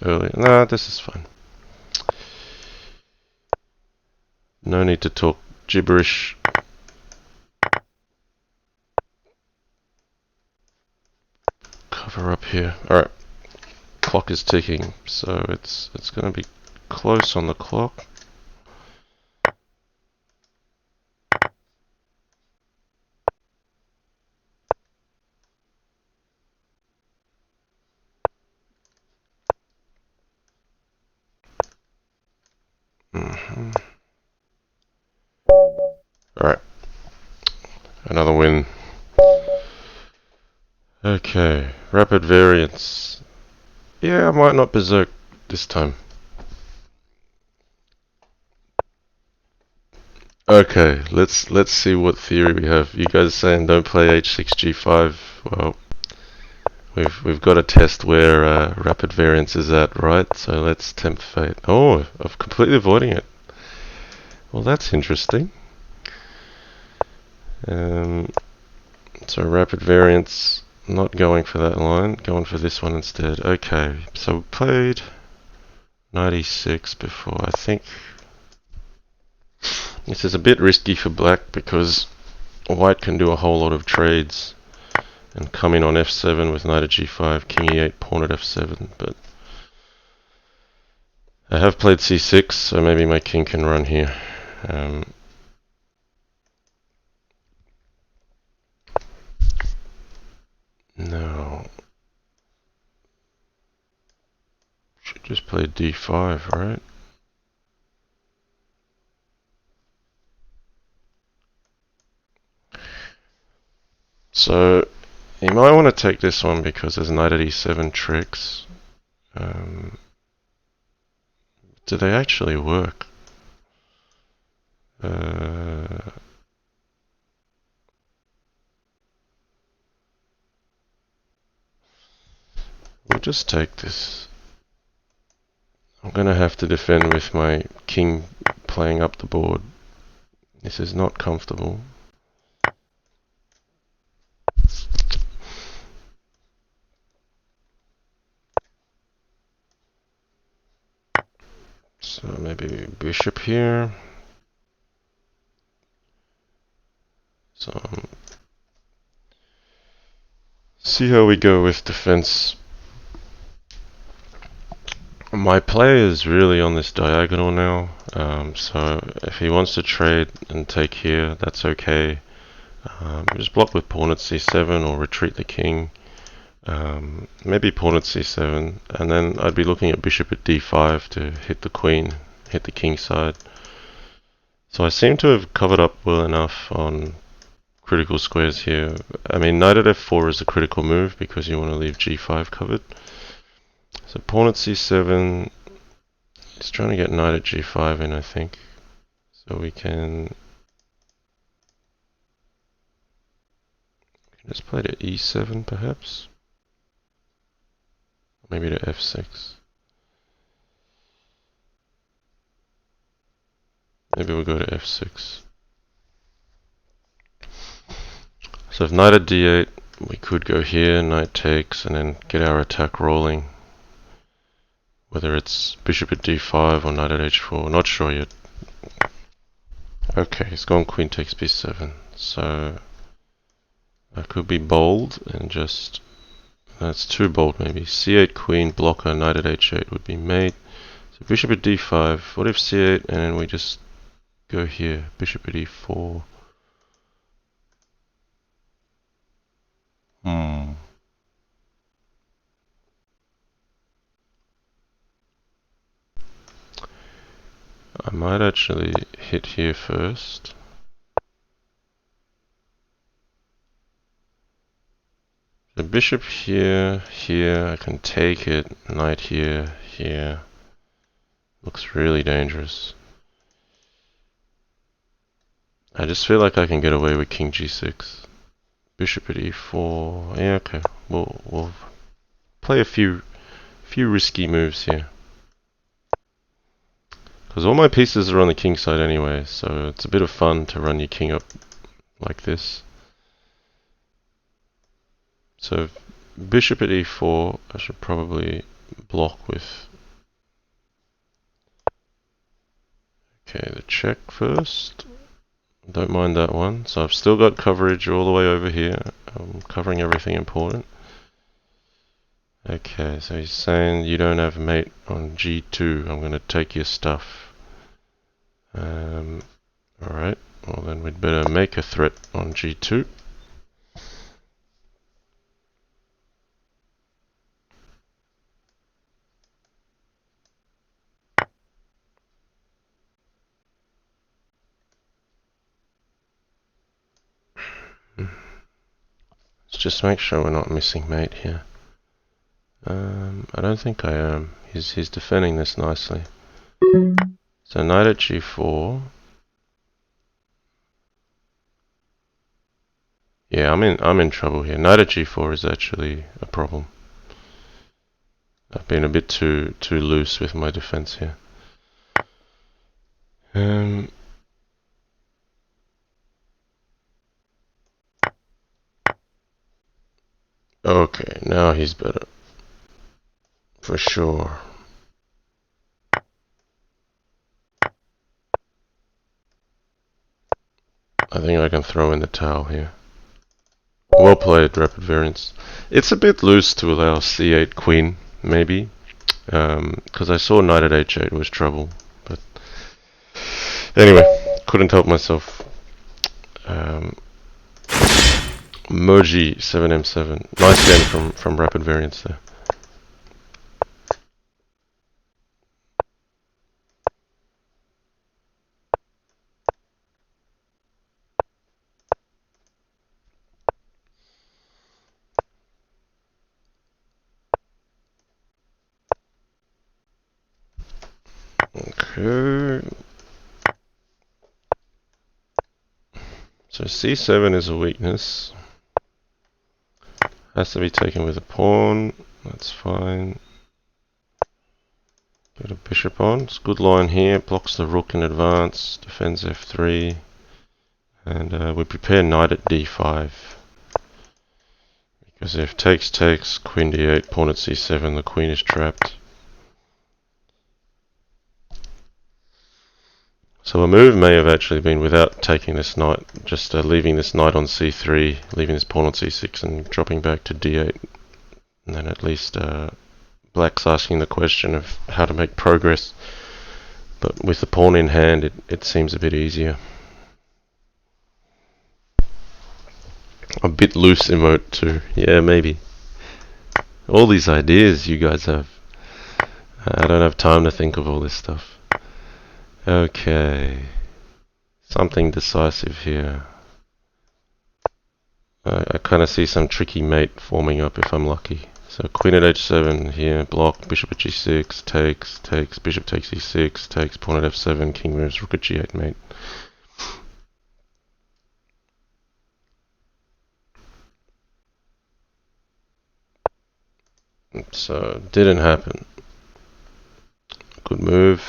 S1: early. Nah, this is fine. No need to talk gibberish. Cover up here. Alright. Clock is ticking, so it's gonna be close on the clock. Alright. Another win. Okay, rapid variance. Yeah, I might not berserk this time. Okay, let's see what theory we have. You guys saying don't play h6 g5. Well, we've got a test where rapid variance is at, right? So let's tempt fate. Oh, I'm completely avoiding it. Well, that's interesting. So rapid variance, not going for that line, going for this one instead. Okay, so we played 96 before. I think this is a bit risky for black because white can do a whole lot of trades and come in on f7 with knight at g5, king e8, pawn at f7, but I have played c6, so maybe my king can run here. No, should just play d5, right? So you might want to take this one because there's knight at e7 tricks. Do they actually work? We'll just take this. I'm gonna have to defend with my king playing up the board. This is not comfortable. So maybe bishop here. So see how we go with defense. My play is really on this diagonal now. So if he wants to trade and take here, that's okay. Just block with pawn at c7 or retreat the king. Maybe pawn at c7, and then I'd be looking at bishop at d5 to hit the queen, hit the king side. So I seem to have covered up well enough on critical squares here. I mean, knight at f4 is a critical move because you want to leave g5 covered. So pawn at c7, he's trying to get knight at g5 in, I think. So we can just play to e7 perhaps. Maybe to f6. Maybe we'll go to f6. So if knight at d8, we could go here, knight takes, and then get our attack rolling. Whether it's bishop at d5 or knight at h4, not sure yet. Okay, he's gone queen takes b7. So I could be bold and just... That's too bold maybe. c8 queen, blocker, knight at h8 would be mate. So bishop at d5, what if c8 and then we just go here, bishop at e4. I might actually hit here first. The bishop here, here, I can take it, knight here, here. Looks really dangerous. I just feel like I can get away with king g6. Bishop at e4, yeah, okay. We'll play a few risky moves here. Because all my pieces are on the king side anyway, so it's a bit of fun to run your king up like this. So bishop at e4, I should probably block with... Okay, the check first. Don't mind that one. So I've still got coverage all the way over here. I'm covering everything important. Okay, so he's saying you don't have mate on g2. I'm going to take your stuff. Alright, well then we'd better make a threat on g2. Let's just make sure we're not missing mate here. I don't think I am. He's defending this nicely. So knight at g4. Yeah, I'm in trouble here. Knight at g4 is actually a problem. I've been a bit too loose with my defense here. Okay, now he's better. For sure. I think I can throw in the towel here. Well played, rapid variance. It's a bit loose to allow c8 queen, maybe. Because I saw knight at h8 was trouble. But anyway, couldn't help myself. Moji 7m7. Nice game from rapid variance there. Okay. So c7 is a weakness. Has to be taken with a pawn. That's fine. Get a bishop on. It's a good line here. Blocks the rook in advance. Defends f3. And we prepare knight at d5. Because if takes, queen d8, pawn at c7, the queen is trapped. So a move may have actually been without taking this knight, just leaving this knight on c3, leaving this pawn on c6 and dropping back to d8. And then at least black's asking the question of how to make progress. But with the pawn in hand, it seems a bit easier. A bit loose emote too. Yeah, maybe. All these ideas you guys have. I don't have time to think of all this stuff. Okay. Something decisive here. I kind of see some tricky mate forming up if I'm lucky. So queen at h7 here, block, bishop at g6, takes, bishop takes e6, takes, pawn at f7, king moves, rook at g8 mate. So, didn't happen. Good move.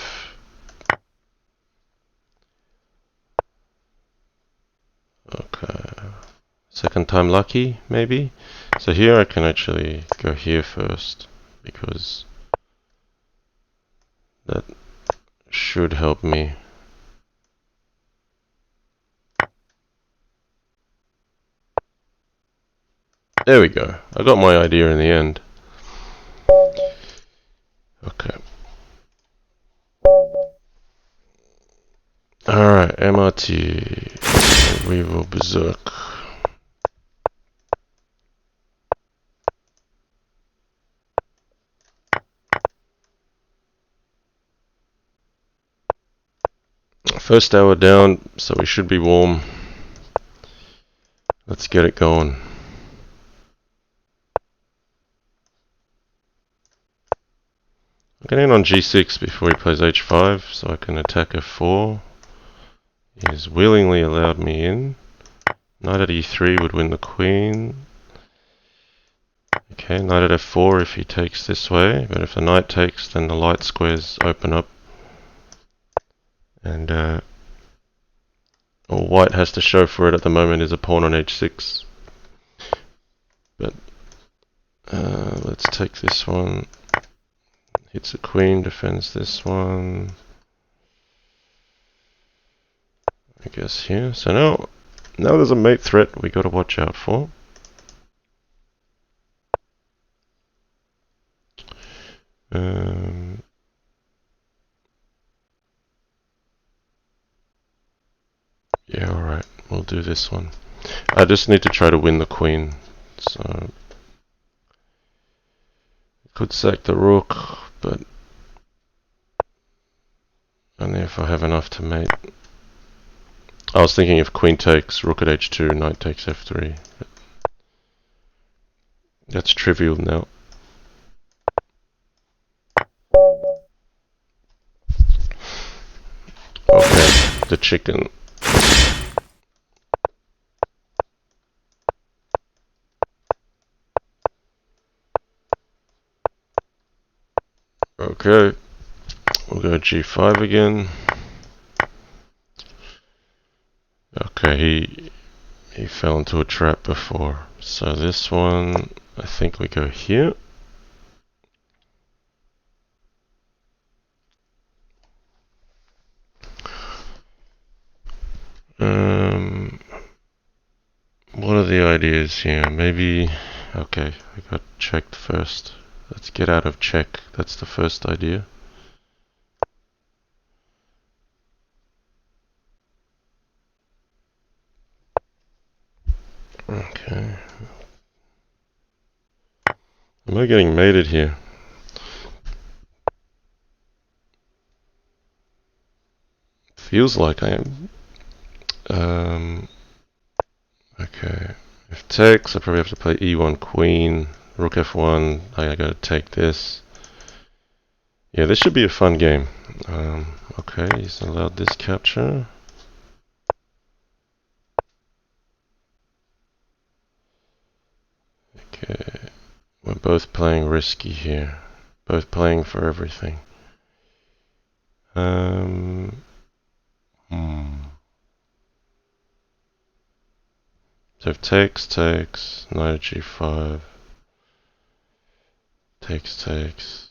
S1: Okay. Second time lucky, maybe? So here I can actually go here first, because that should help me. There we go. I got my idea in the end. Okay. Alright, MRT. We will berserk. First hour down, so we should be warm. Let's get it going. I'm getting on g6 before he plays h5, so I can attack f4. He's willingly allowed me in. Knight at e3 would win the queen. Okay, knight at f4 if he takes this way, but if the knight takes, then the light squares open up. And all white has to show for it at the moment is a pawn on h6. But let's take this one. Hits the queen, defends this one. I guess here. So now there's a mate threat we got to watch out for. Yeah, alright, we'll do this one. I just need to try to win the queen. So could sack the rook, but only if I have enough to mate. I was thinking if queen takes, rook at h2, knight takes f3. That's trivial now. Okay, the chicken. Okay, we'll go G5 again. Okay, he fell into a trap before. So this one, I think we go here. What are the ideas here? Maybe, okay, I got checked first. Let's get out of check. That's the first idea. Okay. Am I getting mated here? Feels like I am. Okay. If takes, I probably have to play E1 Queen, Rook F1. I gotta take this. Yeah, this should be a fun game. Okay, he's allowed this capture. Okay, we're both playing risky here. Both playing for everything. So if takes, knight G5. Takes.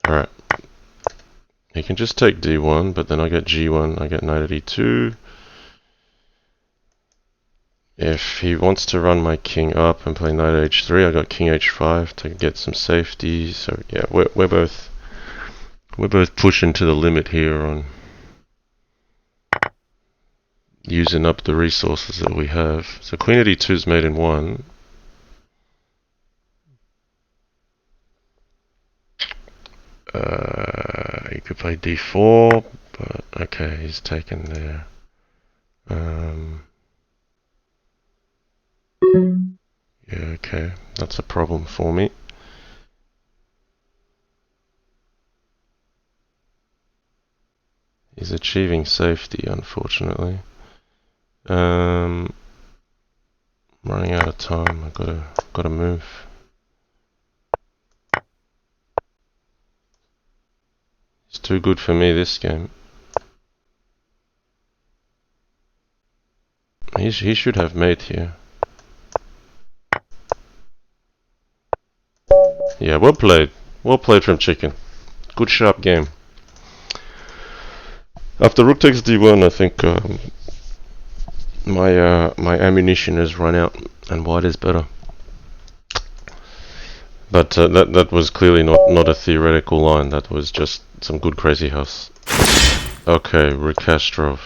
S1: Alright. He can just take D1, but then I get G1, I get knight at E2. If he wants to run my king up and play knight at H3, I got king H5 to get some safety. So yeah, we're both pushing to the limit here on using up the resources that we have. So queen at E2 is made in 1. He could play D4, but okay, he's taken there. Yeah, okay, that's a problem for me. He's achieving safety, unfortunately. Running out of time. I gotta move. It's too good for me this game. He should have mate here. Yeah, well played. Well played from Chicken. Good sharp game. After rook takes d1, I think my ammunition has run out and white is better. But that was clearly not a theoretical line. That was just some good crazy house. Okay, Rikastrov.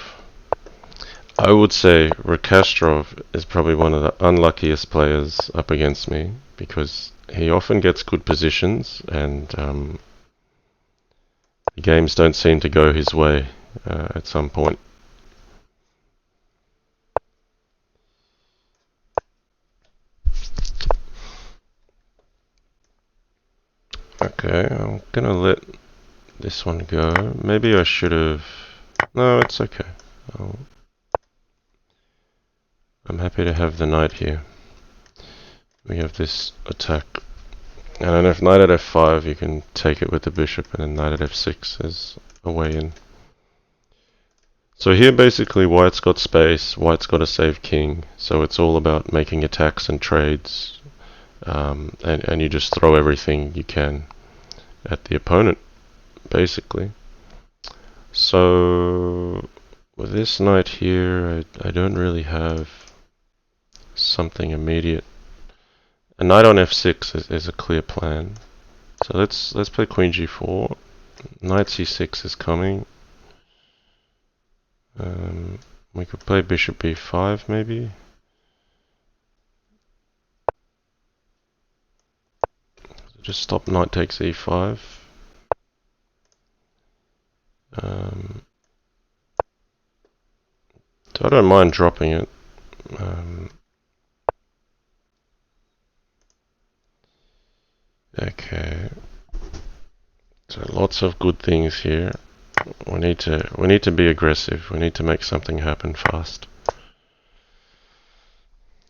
S1: I would say Rikastrov is probably one of the unluckiest players up against me because he often gets good positions and the games don't seem to go his way at some point. Okay, I'm gonna let this one go. Maybe I should have... No, it's okay. I'm happy to have the knight here. We have this attack. And then if knight at f5, you can take it with the bishop, and then knight at f6 is a way in. So here basically white's got space, white's got a save king, so it's all about making attacks and trades, and you just throw everything you can at the opponent, basically. So with this knight here, I don't really have something immediate. A knight on f6 is a clear plan. So let's play queen g4. Knight c6 is coming. We could play bishop b5 maybe. Just stop knight takes e5. So I don't mind dropping it. Okay. So lots of good things here. We need to be aggressive. We need to make something happen fast.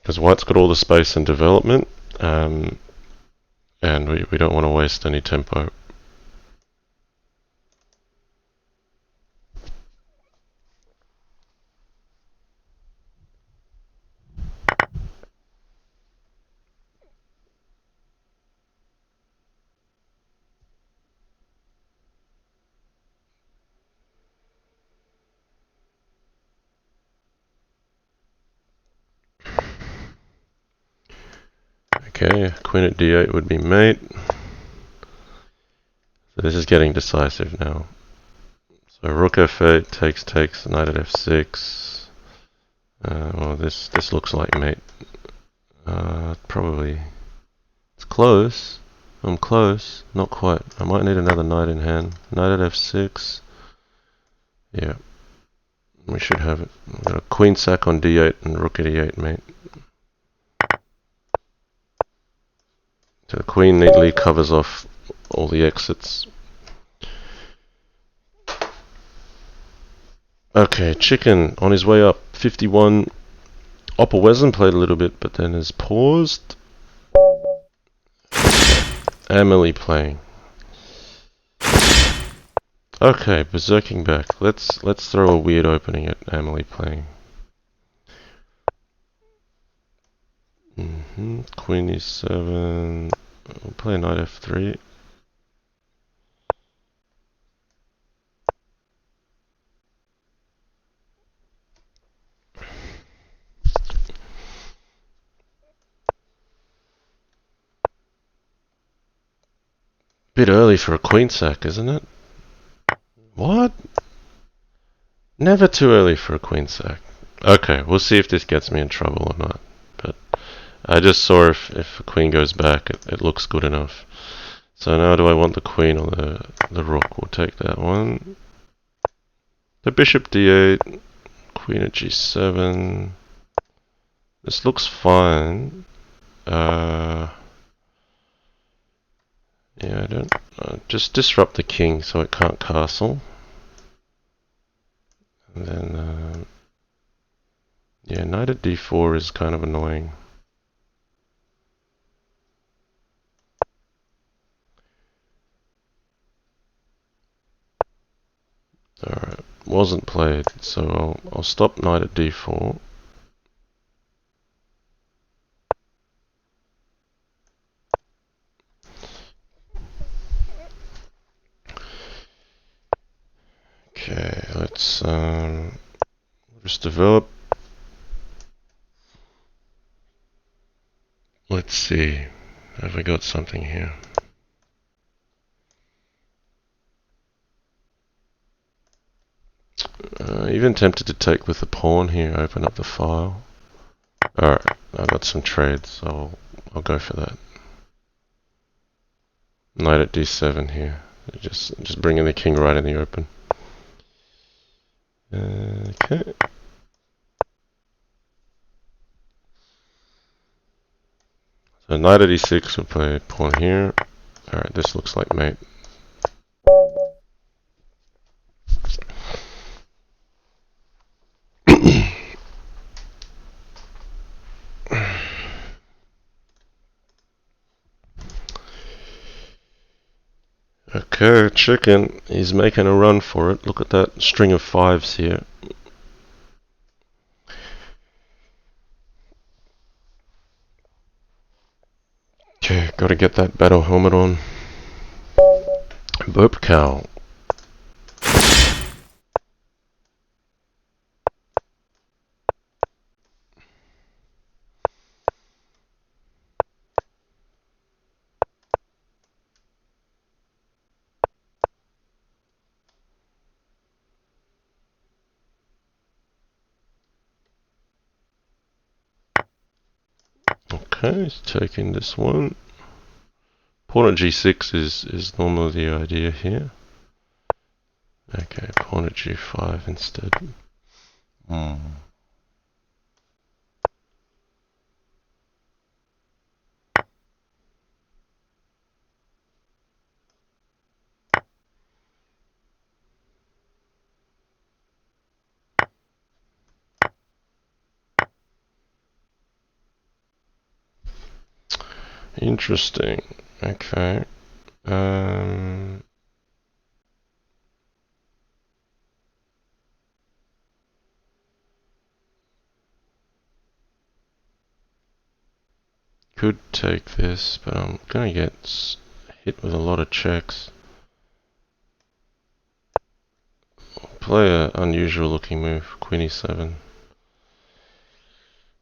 S1: Because white's got all the space and development, and we don't want to waste any tempo. Okay, queen at d8 would be mate. So this is getting decisive now. So rook f8 takes, knight at f6. Well, this looks like mate. Probably. It's close. I'm close. Not quite. I might need another knight in hand. Knight at f6. Yeah. We should have it. We've got a queen sack on d8 and rook at e8, mate. So the queen neatly covers off all the exits. Okay, chicken on his way up. 51. Oppa Wesson played a little bit, but then has paused. Emily playing. Okay, berserking back. Let's throw a weird opening at Emily playing. Queen e7. We'll play knight f3. Bit early for a queen sack, isn't it? What? Never too early for a queen sack. Okay, we'll see if this gets me in trouble or not. But I just saw if a queen goes back, it looks good enough. So now do I want the queen or the rook? We'll take that one. The bishop d8, queen at g7. This looks fine. Yeah, I don't... just disrupt the king so it can't castle. And then... yeah, knight at d4 is kind of annoying. Alright, wasn't played, so I'll stop knight at d4. Okay, let's just develop. Let's see, have we got something here? Even tempted to take with the pawn here, open up the file. Alright, I've got some trades, so I'll go for that. Knight at d7 here. Just bringing the king right in the open. Okay. So knight at e6, we'll play pawn here. Alright, this looks like mate. Okay, chicken. He's making a run for it. Look at that string of fives here. Okay, gotta get that battle helmet on. Burp cow. Okay, he's taking this one. Pawn at g6 is normally the idea here. Okay, pawn at g5 instead. Interesting. Okay. Could take this, but I'm gonna get hit with a lot of checks. Play an unusual looking move, Queen e7.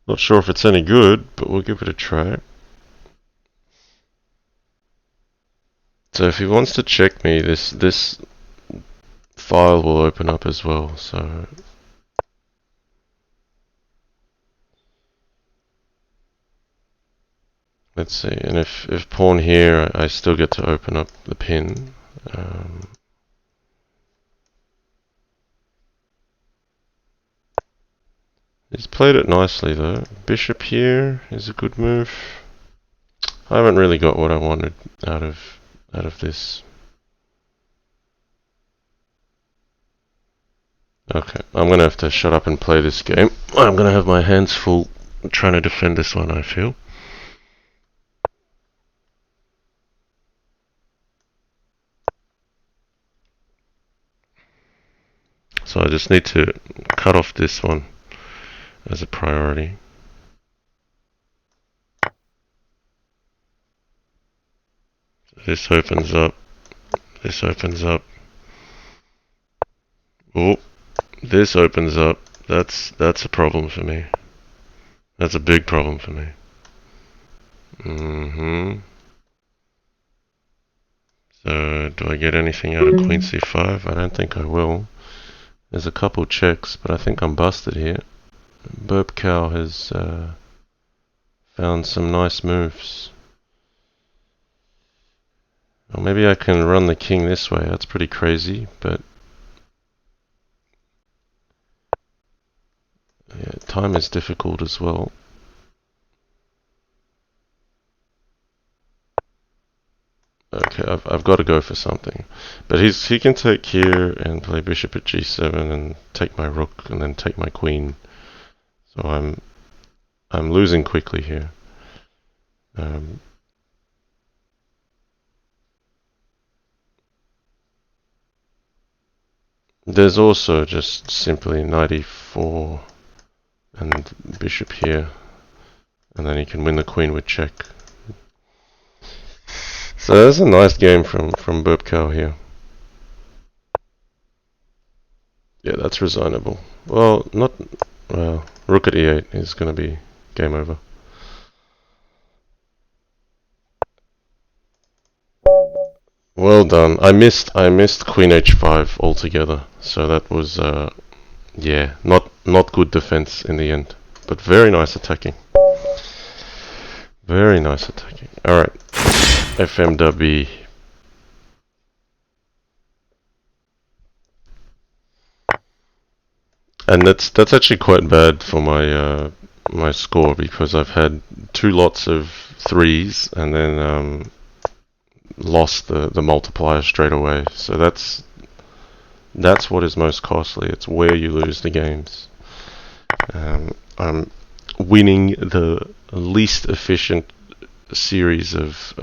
S1: Not sure if it's any good, but we'll give it a try. So if he wants to check me, this file will open up as well, so let's see. And if pawn here, I still get to open up the pin. He's played it nicely though. Bishop here is a good move. I haven't really got what I wanted out of this. Okay, I'm gonna have to shut up and play this game. I'm gonna have my hands full trying to defend this one, I feel. So I just need to cut off this one as a priority. This opens up. This opens up. Oh, this opens up. That's a problem for me. That's a big problem for me. So do I get anything out of Queen c5? I don't think I will. There's a couple checks, but I think I'm busted here. Burp Cow has found some nice moves. Or maybe I can run the king this way. That's pretty crazy, but yeah, time is difficult as well. Okay, I've got to go for something. But he can take here and play bishop at g7 and take my rook and then take my queen. So I'm losing quickly here. There's also just simply knight e4 and bishop here, and then he can win the queen with check. So that's a nice game from Bubko here. Yeah, that's resignable. Well, not rook at e8 is going to be game over. Well done. I missed queen h5 altogether. So that was yeah, not good defense in the end, but very nice attacking. Very nice attacking. All right. FMW. And that's actually quite bad for my my score, because I've had two lots of threes and then lost the multiplier straight away. So that's what is most costly. It's where you lose the games. I'm winning the least efficient series of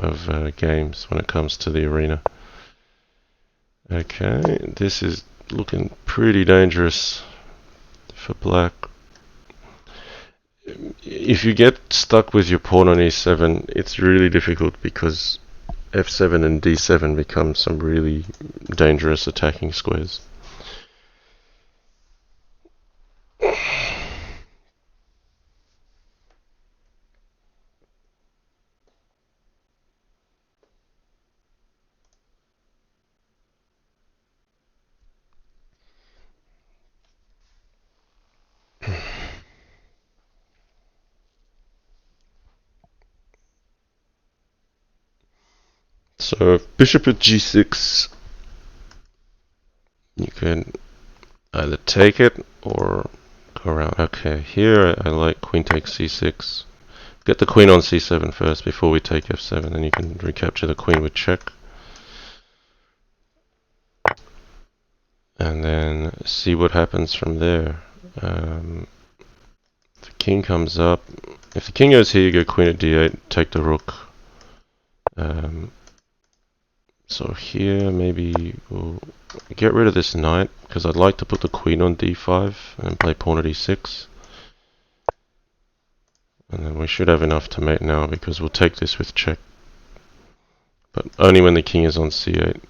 S1: games when it comes to the arena. Okay, this is looking pretty dangerous for black. If you get stuck with your pawn on e7, it's really difficult, because f7 and d7 become some really dangerous attacking squares. So bishop at g6, you can either take it or go around. Okay, here I like queen takes c6. Get the queen on c7 first before we take f7, and you can recapture the queen with check. And then see what happens from there. The king comes up. If the king goes here, you go queen at d8, take the rook. So here maybe we'll get rid of this knight, because I'd like to put the queen on d5 and play pawn at e6. And then we should have enough to mate now, because we'll take this with check. But only when the king is on c8.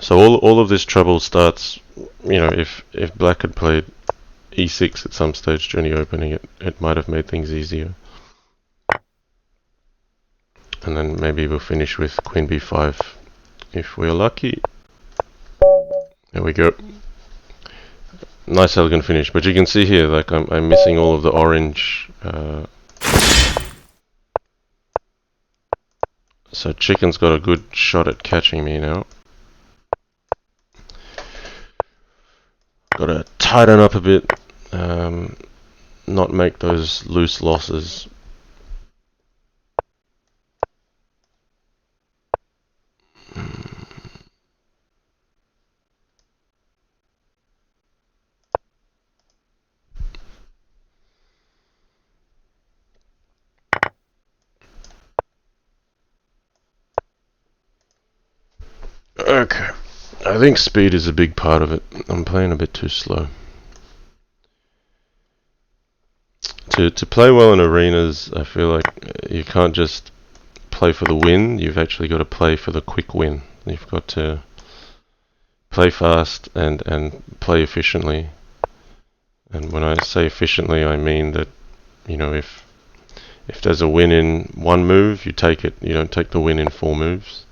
S1: So all of this trouble starts, if black had played e6 at some stage during the opening, it might have made things easier. And then maybe we'll finish with queen b5 if we're lucky. There we go. Nice elegant finish, but you can see here, like I'm missing all of the orange. So chicken's got a good shot at catching me now. Got to tighten up a bit, not make those loose losses. Okay, I think speed is a big part of it. I'm playing a bit too slow. To play well in arenas, I feel like you can't just play for the win, you've actually got to play for the quick win. You've got to play fast and play efficiently. And when I say efficiently, I mean that, if there's a win in one move, you take it. You don't take the win in 4 moves.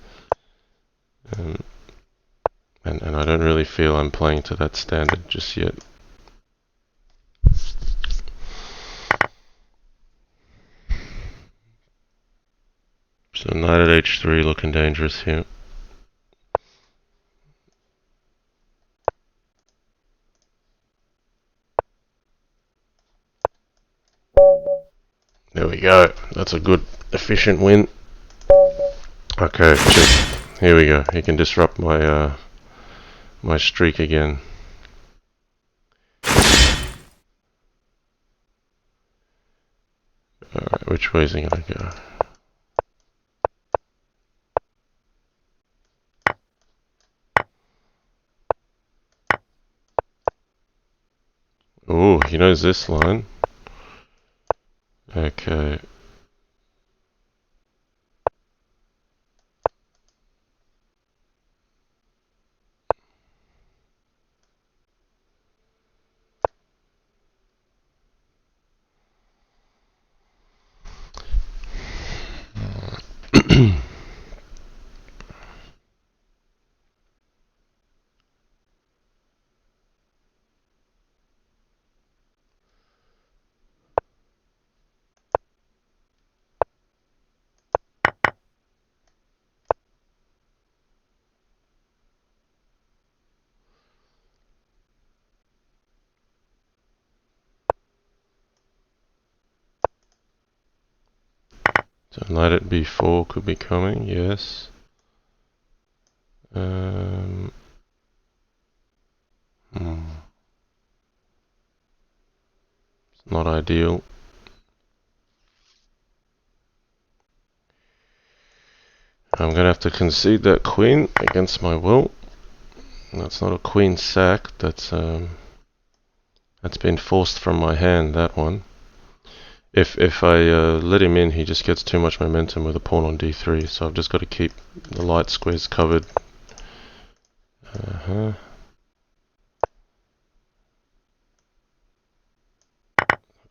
S1: And I don't really feel I'm playing to that standard just yet. So knight at h3 looking dangerous here. There we go. That's a good, efficient win. Okay, here we go. He can disrupt my my streak again. Alright, which way is he gonna go? Oh, he knows this line. Okay. So knight at b4 could be coming, yes. It's not ideal. I'm gonna have to concede that queen against my will. That's not a queen sack, that's been forced from my hand, that one. If I let him in, he just gets too much momentum with a pawn on d3, so I've just got to keep the light squares covered. Got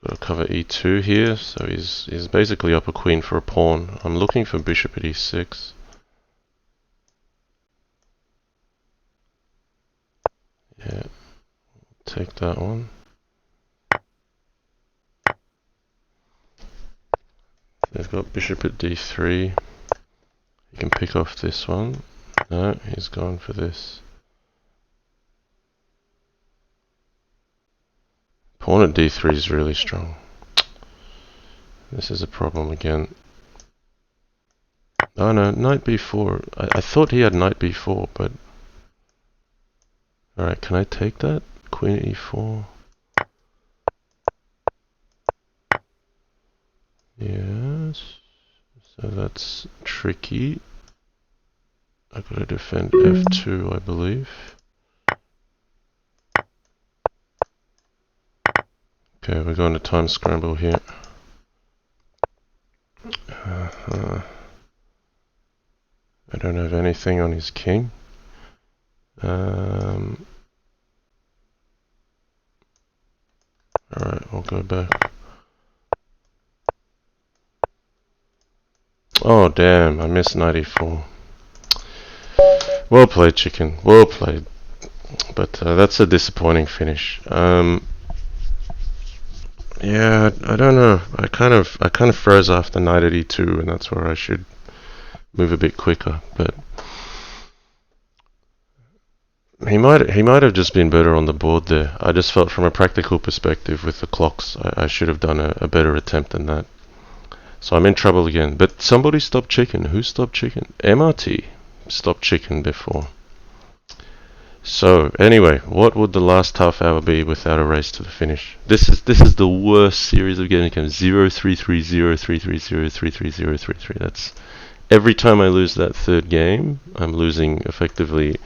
S1: to cover e2 here, so he's basically up a queen for a pawn. I'm looking for bishop at e6. Yeah, take that one. They've got bishop at d3. You can pick off this one. No, he's gone for this. Pawn at d3 is really strong. This is a problem again. Oh no, knight b4. I thought he had knight b4, but... Alright, can I take that? queen e4. Yes. So that's tricky. I've got to defend f2, I believe. Okay, we're going to time scramble here. I don't have anything on his king. Alright, I'll go back. Oh damn, I missed 94. Well played, chicken. Well played. But that's a disappointing finish. Yeah, I don't know. I kind of froze after knight at e2, and that's where I should move a bit quicker. But he might have just been better on the board there. I just felt from a practical perspective with the clocks, I should have done a better attempt than that. So I'm in trouble again. But somebody stopped chicken. Who stopped chicken? MRT stopped chicken before. So anyway, what would the last half hour be without a race to the finish? This is the worst series of getting games. 0-3-3, 0-3-3, 0-3-3, 0-3-3. That's every time I lose that third game, I'm losing effectively,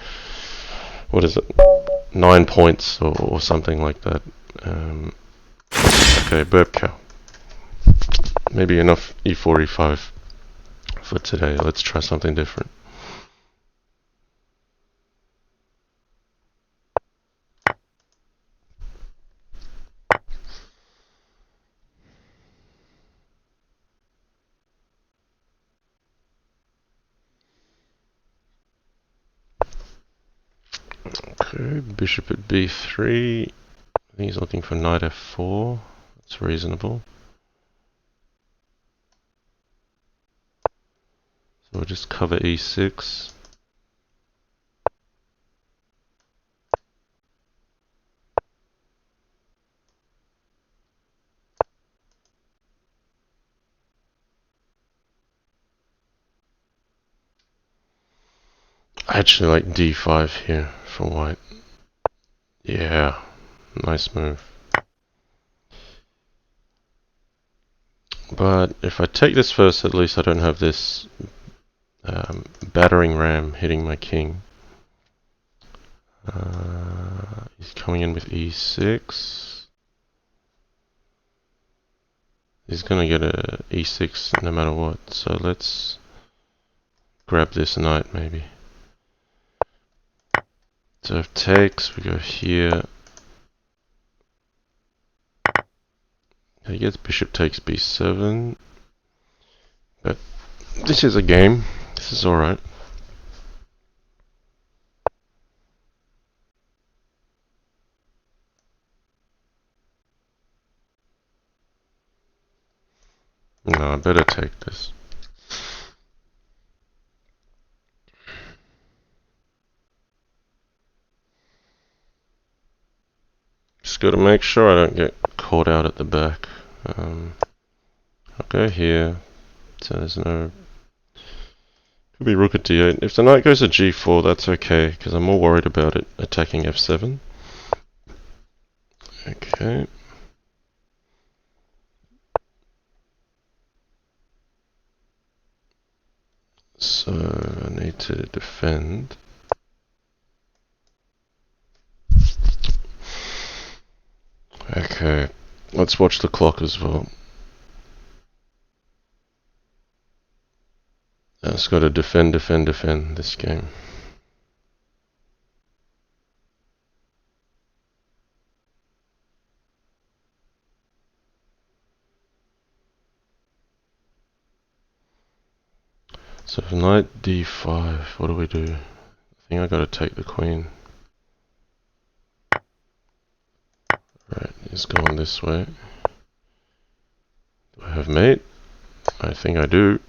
S1: what is it, 9 points or something like that. Okay, burp cow. Maybe enough e4, e5 for today. Let's try something different. Okay, bishop at b3. I think he's looking for knight f4. That's reasonable. So we'll just cover e6. I actually like d5 here for white. Yeah, nice move. But if I take this first, at least I don't have this battering ram hitting my king. He's coming in with e6. He's gonna get a e6 no matter what. So let's grab this knight maybe. So if takes, we go here. He gets bishop takes b7. But this is a game. This is alright. No, I better take this. Just got to make sure I don't get caught out at the back. I'll go here. So there's no... Could be rook at d8. If the knight goes to g4, that's okay, because I'm more worried about it attacking f7. Okay. So I need to defend. Okay, let's watch the clock as well. I've just got to defend this game. So for knight d5, what do we do? I think I got to take the queen. Right, he's going this way. Do I have mate? I think I do.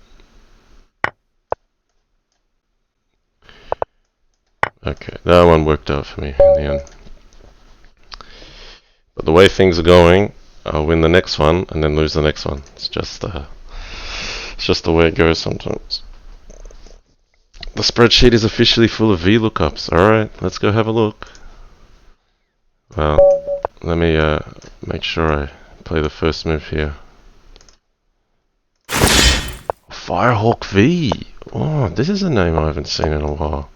S1: Okay, that one worked out for me in the end. But the way things are going, I'll win the next one and then lose the next one. It's just the way it goes sometimes. The spreadsheet is officially full of VLOOKUPs. Alright, let's go have a look. Well, let me make sure I play the first move here. Firehawk V. Oh, this is a name I haven't seen in a while.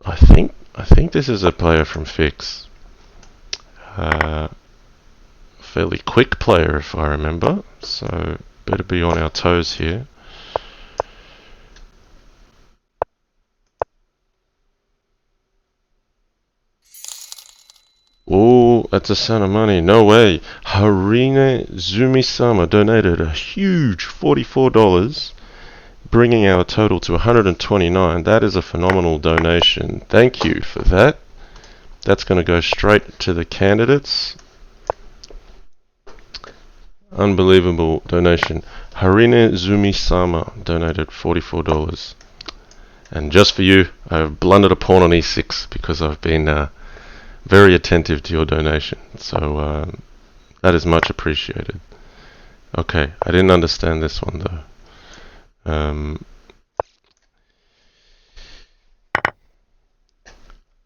S1: I think this is a player from Fix. Fairly quick player if I remember, so better be on our toes here. Oh, that's a son of money. No way. Harine Zumisama donated a huge $44, bringing our total to $129. That is a phenomenal donation. Thank you for that. That's going to go straight to the candidates. Unbelievable donation. Harine Zumisama donated $44. And just for you, I've blundered a pawn on e6 because I've been very attentive to your donation. So that is much appreciated. Okay, I didn't understand this one though.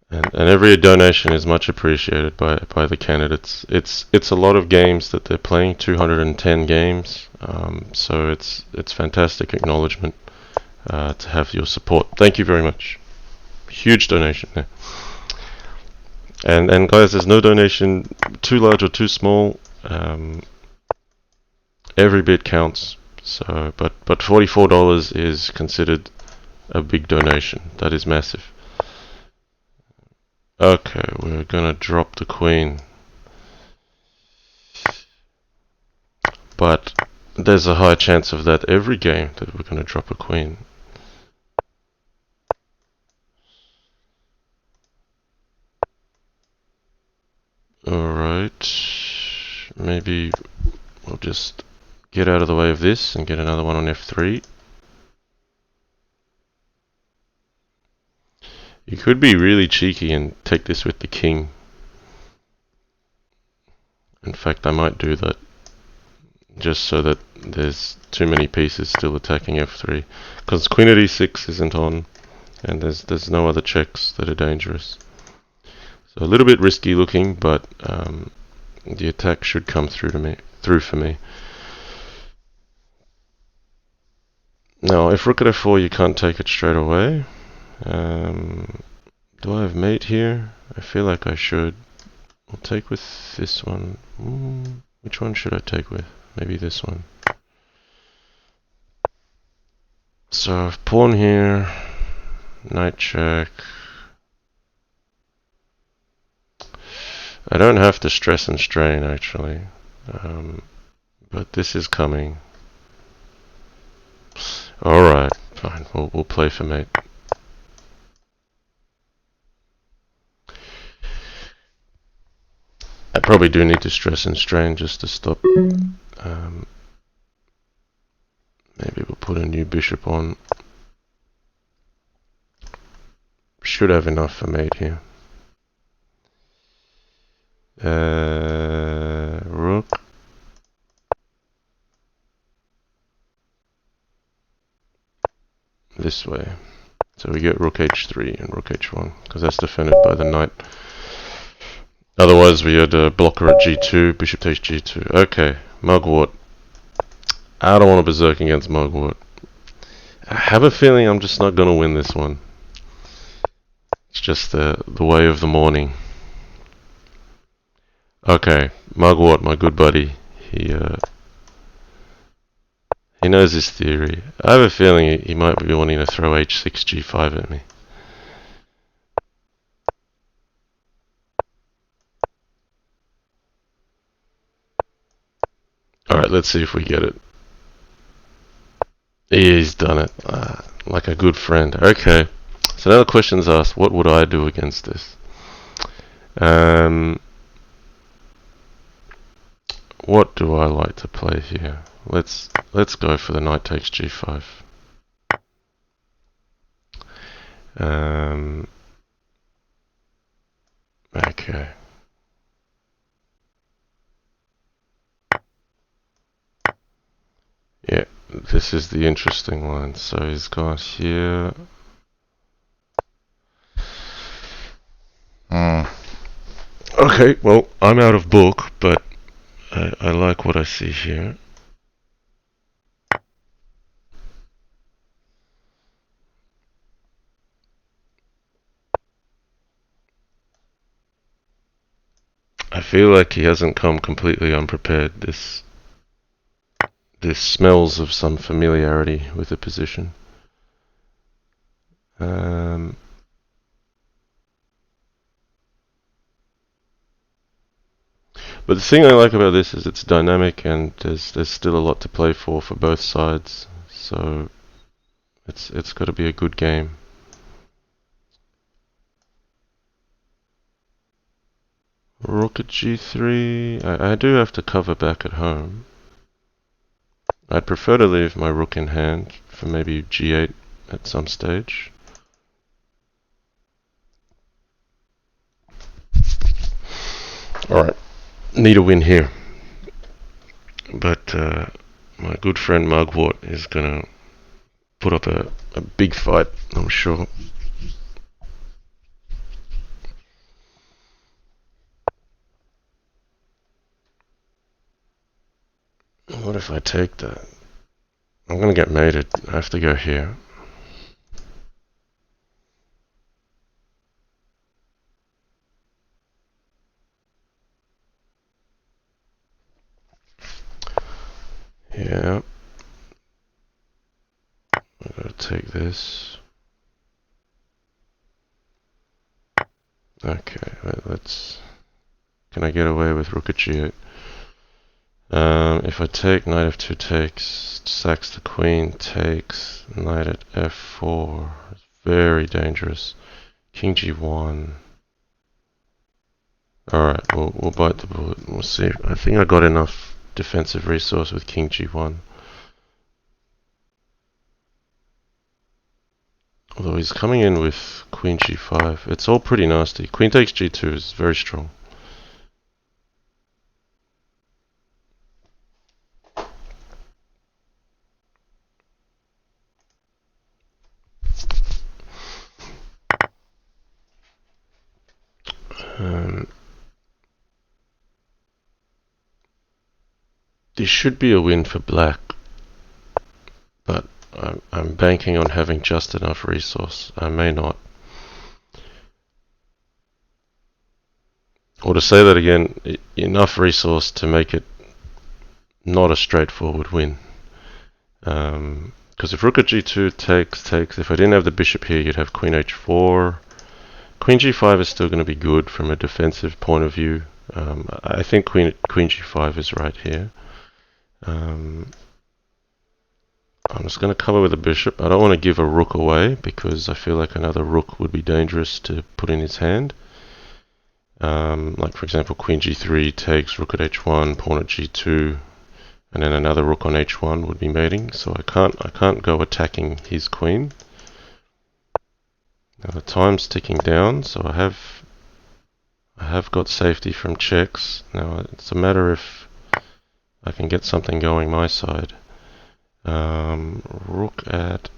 S1: And every donation is much appreciated by the candidates. It's a lot of games that they're playing, 210 games. So it's fantastic acknowledgement to have your support. Thank you very much. Huge donation there. And guys, there's no donation too large or too small. Every bit counts. So, but $44 is considered a big donation. That is massive. Okay, we're gonna drop the queen. But there's a high chance of that every game that we're gonna drop a queen. Alright. Maybe we'll just get out of the way of this and get another one on f3. You could be really cheeky and take this with the king. In fact, I might do that. Just so that there's too many pieces still attacking f3. Because queen at e6 isn't on. And there's no other checks that are dangerous. So a little bit risky looking, but the attack should come through for me. Now, if rook at f4, you can't take it straight away. Do I have mate here? I feel like I should. I'll take with this one. Which one should I take with? Maybe this one. So I've pawn here, knight check. I don't have to stress and strain actually, but this is coming. Alright, fine, we'll play for mate. I probably do need to stress and strain just to stop. Maybe we'll put a new bishop on. Should have enough for mate here. Rook. This way. So we get rook h3 and rook h1 because that's defended by the knight. Otherwise we had a blocker at g2, bishop takes g2. Okay, mugwort. I don't want to berserk against mugwort. I have a feeling I'm just not going to win this one. It's just the way of the morning. Okay, mugwort, my good buddy. He knows his theory. I have a feeling he might be wanting to throw h6, g5 at me. Alright, let's see if we get it. He's done it. Like a good friend. Okay. So now the question's asked, what would I do against this? What do I like to play here? Let's go for the knight takes g5. Okay. Yeah, this is the interesting one. So he's got here. Okay, well, I'm out of book, but I like what I see here. I feel like he hasn't come completely unprepared. This smells of some familiarity with the position. But the thing I like about this is it's dynamic and there's still a lot to play for both sides. So it's got to be a good game. Rook at g3. I do have to cover back at home. I'd prefer to leave my rook in hand for maybe g8 at some stage. Alright, need a win here. But my good friend Mugwort is going to put up a big fight, I'm sure. What if I take that? I'm going to get mated. I have to go here. Yeah. I'm going to take this. Okay, let's... Can I get away with rook at g8? If I take knight f2 takes, sacks the queen, takes, knight at f4. It's very dangerous. King g1. Alright, we'll bite the bullet. We'll see. I think I got enough defensive resource with king g1. Although he's coming in with queen g5. It's all pretty nasty. Queen takes g2 is very strong. This should be a win for black, but I'm banking on having just enough resource. I may not. Or to say that again, enough resource to make it not a straightforward win. Because if rook at g2 takes, if I didn't have the bishop here, you'd have queen h4. Queen g5 is still going to be good from a defensive point of view. I think queen g5 is right here. I'm just going to cover with a bishop. I don't want to give a rook away because I feel like another rook would be dangerous to put in his hand. Like for example, queen g3 takes, rook at h1, pawn at g2, and then another rook on h1 would be mating. So I can't go attacking his queen. Now the time's ticking down, so I have got safety from checks. Now it's a matter if I can get something going my side. Rook at...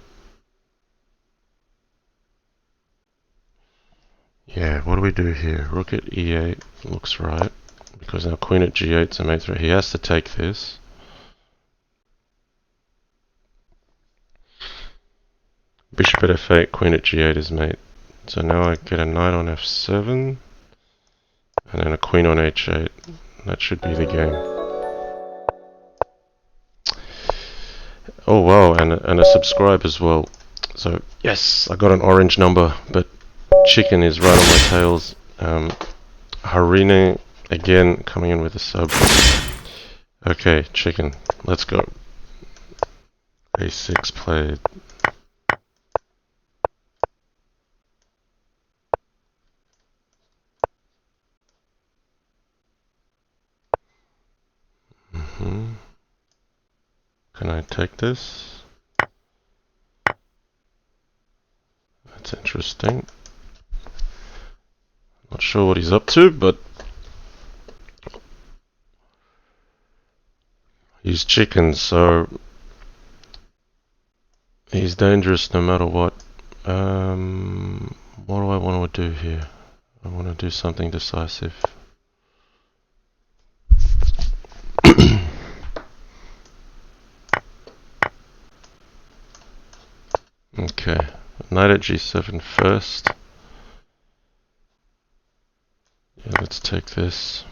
S1: Yeah, what do we do here? Rook at e8 looks right, because now queen at g8 is a mate threat. He has to take this. Bishop at f8, queen at g8 is mate. So now I get a knight on f7, and then a queen on h8. That should be the game. Oh wow, and a subscribe as well. So yes, I got an orange number, but Chicken is right on my tails. Harine again coming in with a sub. Okay, Chicken, let's go. a6 played. Can I take this? That's interesting. Not sure what he's up to, but he's Chicken, so he's dangerous no matter what. What do I want to do here? I want to do something decisive. knight at g7 first. Yeah, let's take this.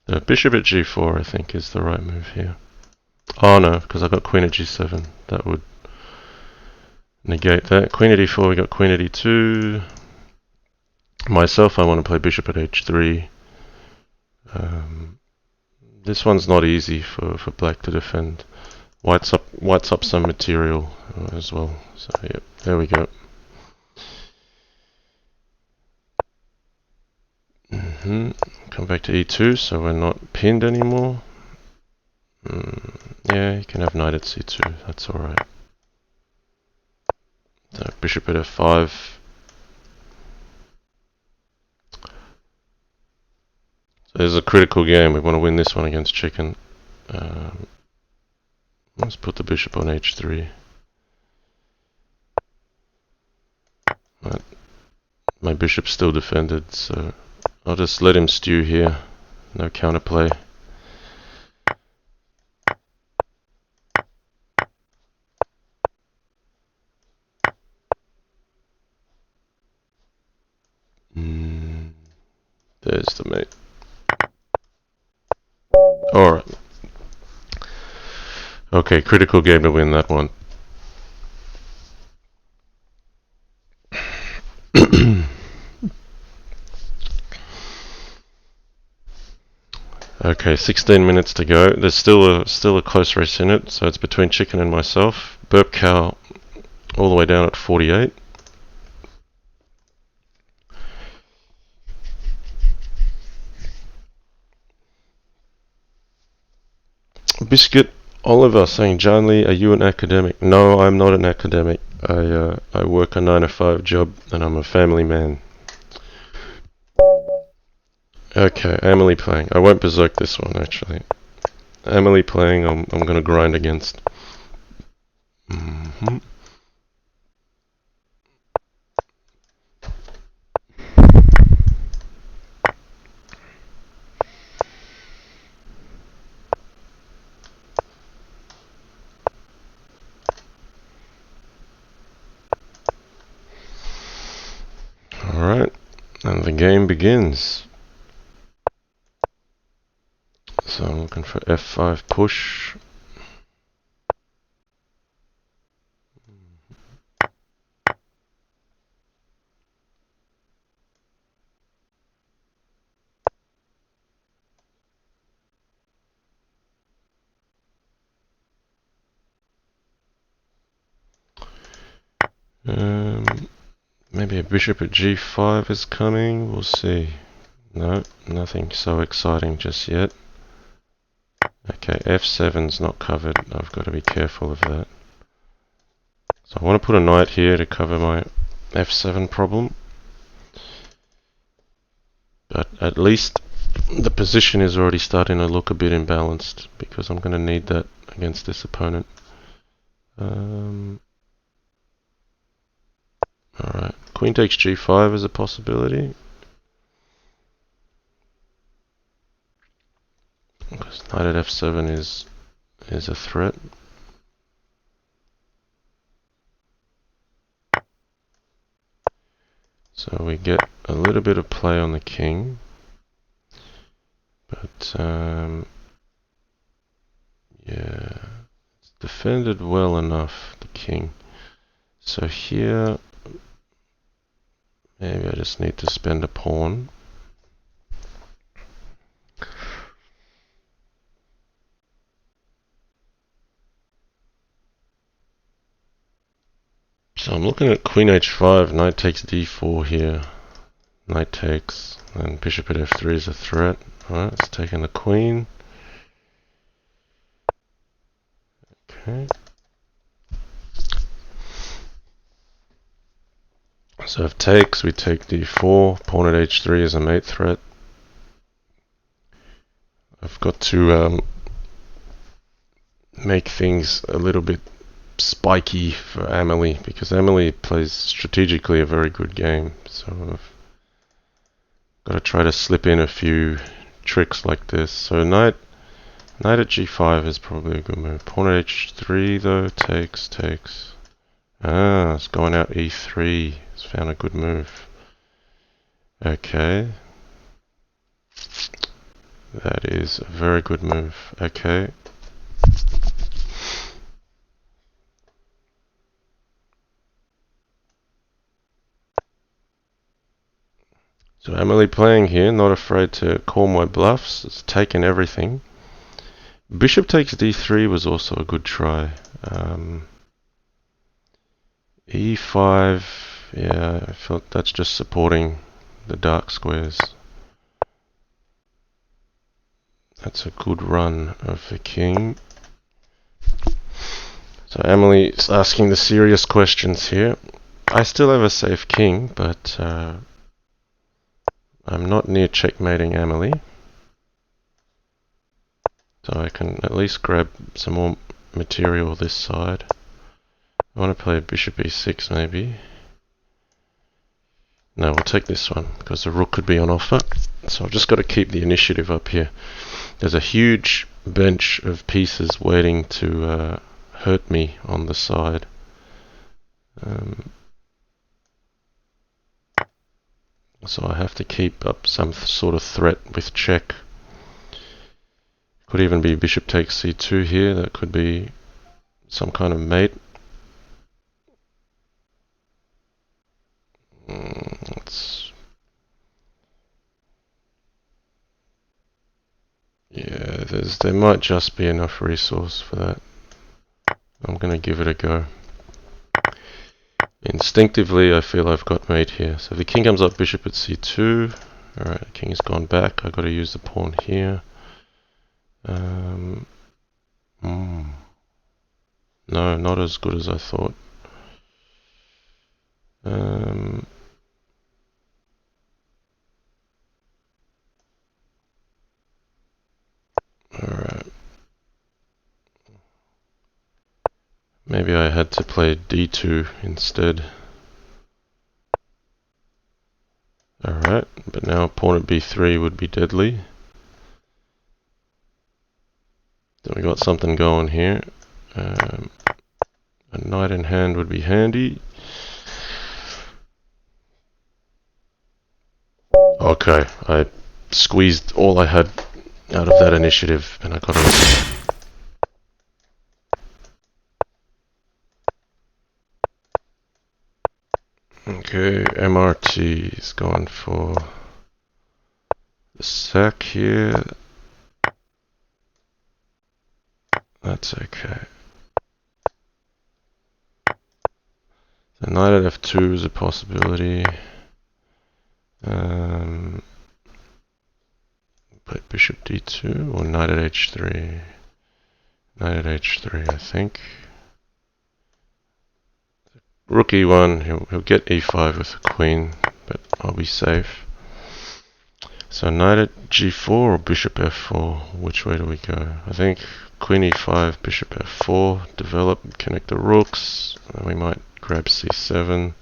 S1: The bishop at g4 I think is the right move here. Oh no, because I got queen at g7. That would negate that. Queen at e4, we got queen at e2. Myself, I want to play bishop at h3. This one's not easy for black to defend. White's up some material as well. So yep, there we go. Come back to e2, so we're not pinned anymore. Yeah, you can have knight at c2, that's alright. So bishop at f5. So this is a critical game, we want to win this one against Chicken. Let's put the bishop on h3. Right. My bishop's still defended, so I'll just let him stew here. No counterplay. There's the mate. Alright. Okay, critical game to win that one. Okay, 16 minutes to go. There's still a close race in it, so it's between Chicken and myself. Burp Cow all the way down at 48. Biscuit Oliver saying, John Lee, are you an academic? No, I'm not an academic. I work a 9-to-5 job and I'm a family man. Okay, Emily playing. I won't berserk this one actually. Emily playing, I'm gonna grind against. Alright, and the game begins. So I'm looking for f5 push. Maybe a bishop at g5 is coming, we'll see. No, nothing so exciting just yet. Okay, f7's not covered, I've got to be careful of that. So I want to put a knight here to cover my f7 problem. But at least the position is already starting to look a bit imbalanced, because I'm going to need that against this opponent. Alright, queen takes g5 is a possibility. Because knight at f7 is a threat. So we get a little bit of play on the king. But yeah, it's defended well enough, the king. So here maybe I just need to spend a pawn. So I'm looking at queen h5, knight takes d4 here. Knight takes, and bishop at f3 is a threat. Alright, it's taking the queen. Okay. So if takes, we take d4. Pawn at h3 is a mate threat. I've got to make things a little bit spiky for Emily, because Emily plays strategically a very good game. So I've got to try to slip in a few tricks like this. So knight at g5 is probably a good move. Pawn at h3 though, takes. Ah, it's going out e3. It's found a good move. Okay. That is a very good move. Okay. So Emily playing here, not afraid to call my bluffs. It's taken everything. Bishop takes d3 was also a good try. e5, yeah, I felt that's just supporting the dark squares. That's a good run of the king. So Emily is asking the serious questions here. I still have a safe king, but I'm not near checkmating Emily. So I can at least grab some more material this side. I want to play bishop e6 maybe. No, we'll take this one because the rook could be on offer. So I've just got to keep the initiative up here. There's a huge bench of pieces waiting to hurt me on the side. So I have to keep up some sort of threat with check. Could even be bishop takes c2 here. That could be some kind of mate. Yeah, there might just be enough resource for that. I'm going to give it a go. Instinctively, I feel I've got mate here. So if the king comes up, bishop at c2. Alright, the king has gone back. I've got to use the pawn here. No, not as good as I thought. Alright. Maybe I had to play d2 instead. Alright, but now pawn at b3 would be deadly. Then we got something going here. A knight in hand would be handy. Okay, I squeezed all I had out of that initiative and I got it. Okay, MRT is going for the sack here. That's okay. The knight at f2 is a possibility. Play bishop d2 or knight at h3. Knight at h3, I think. Rook e1, he'll get e5 with the queen, but I'll be safe. So knight at g4 or bishop f4, which way do we go? I think queen e5, bishop f4, develop, connect the rooks, and we might grab c7.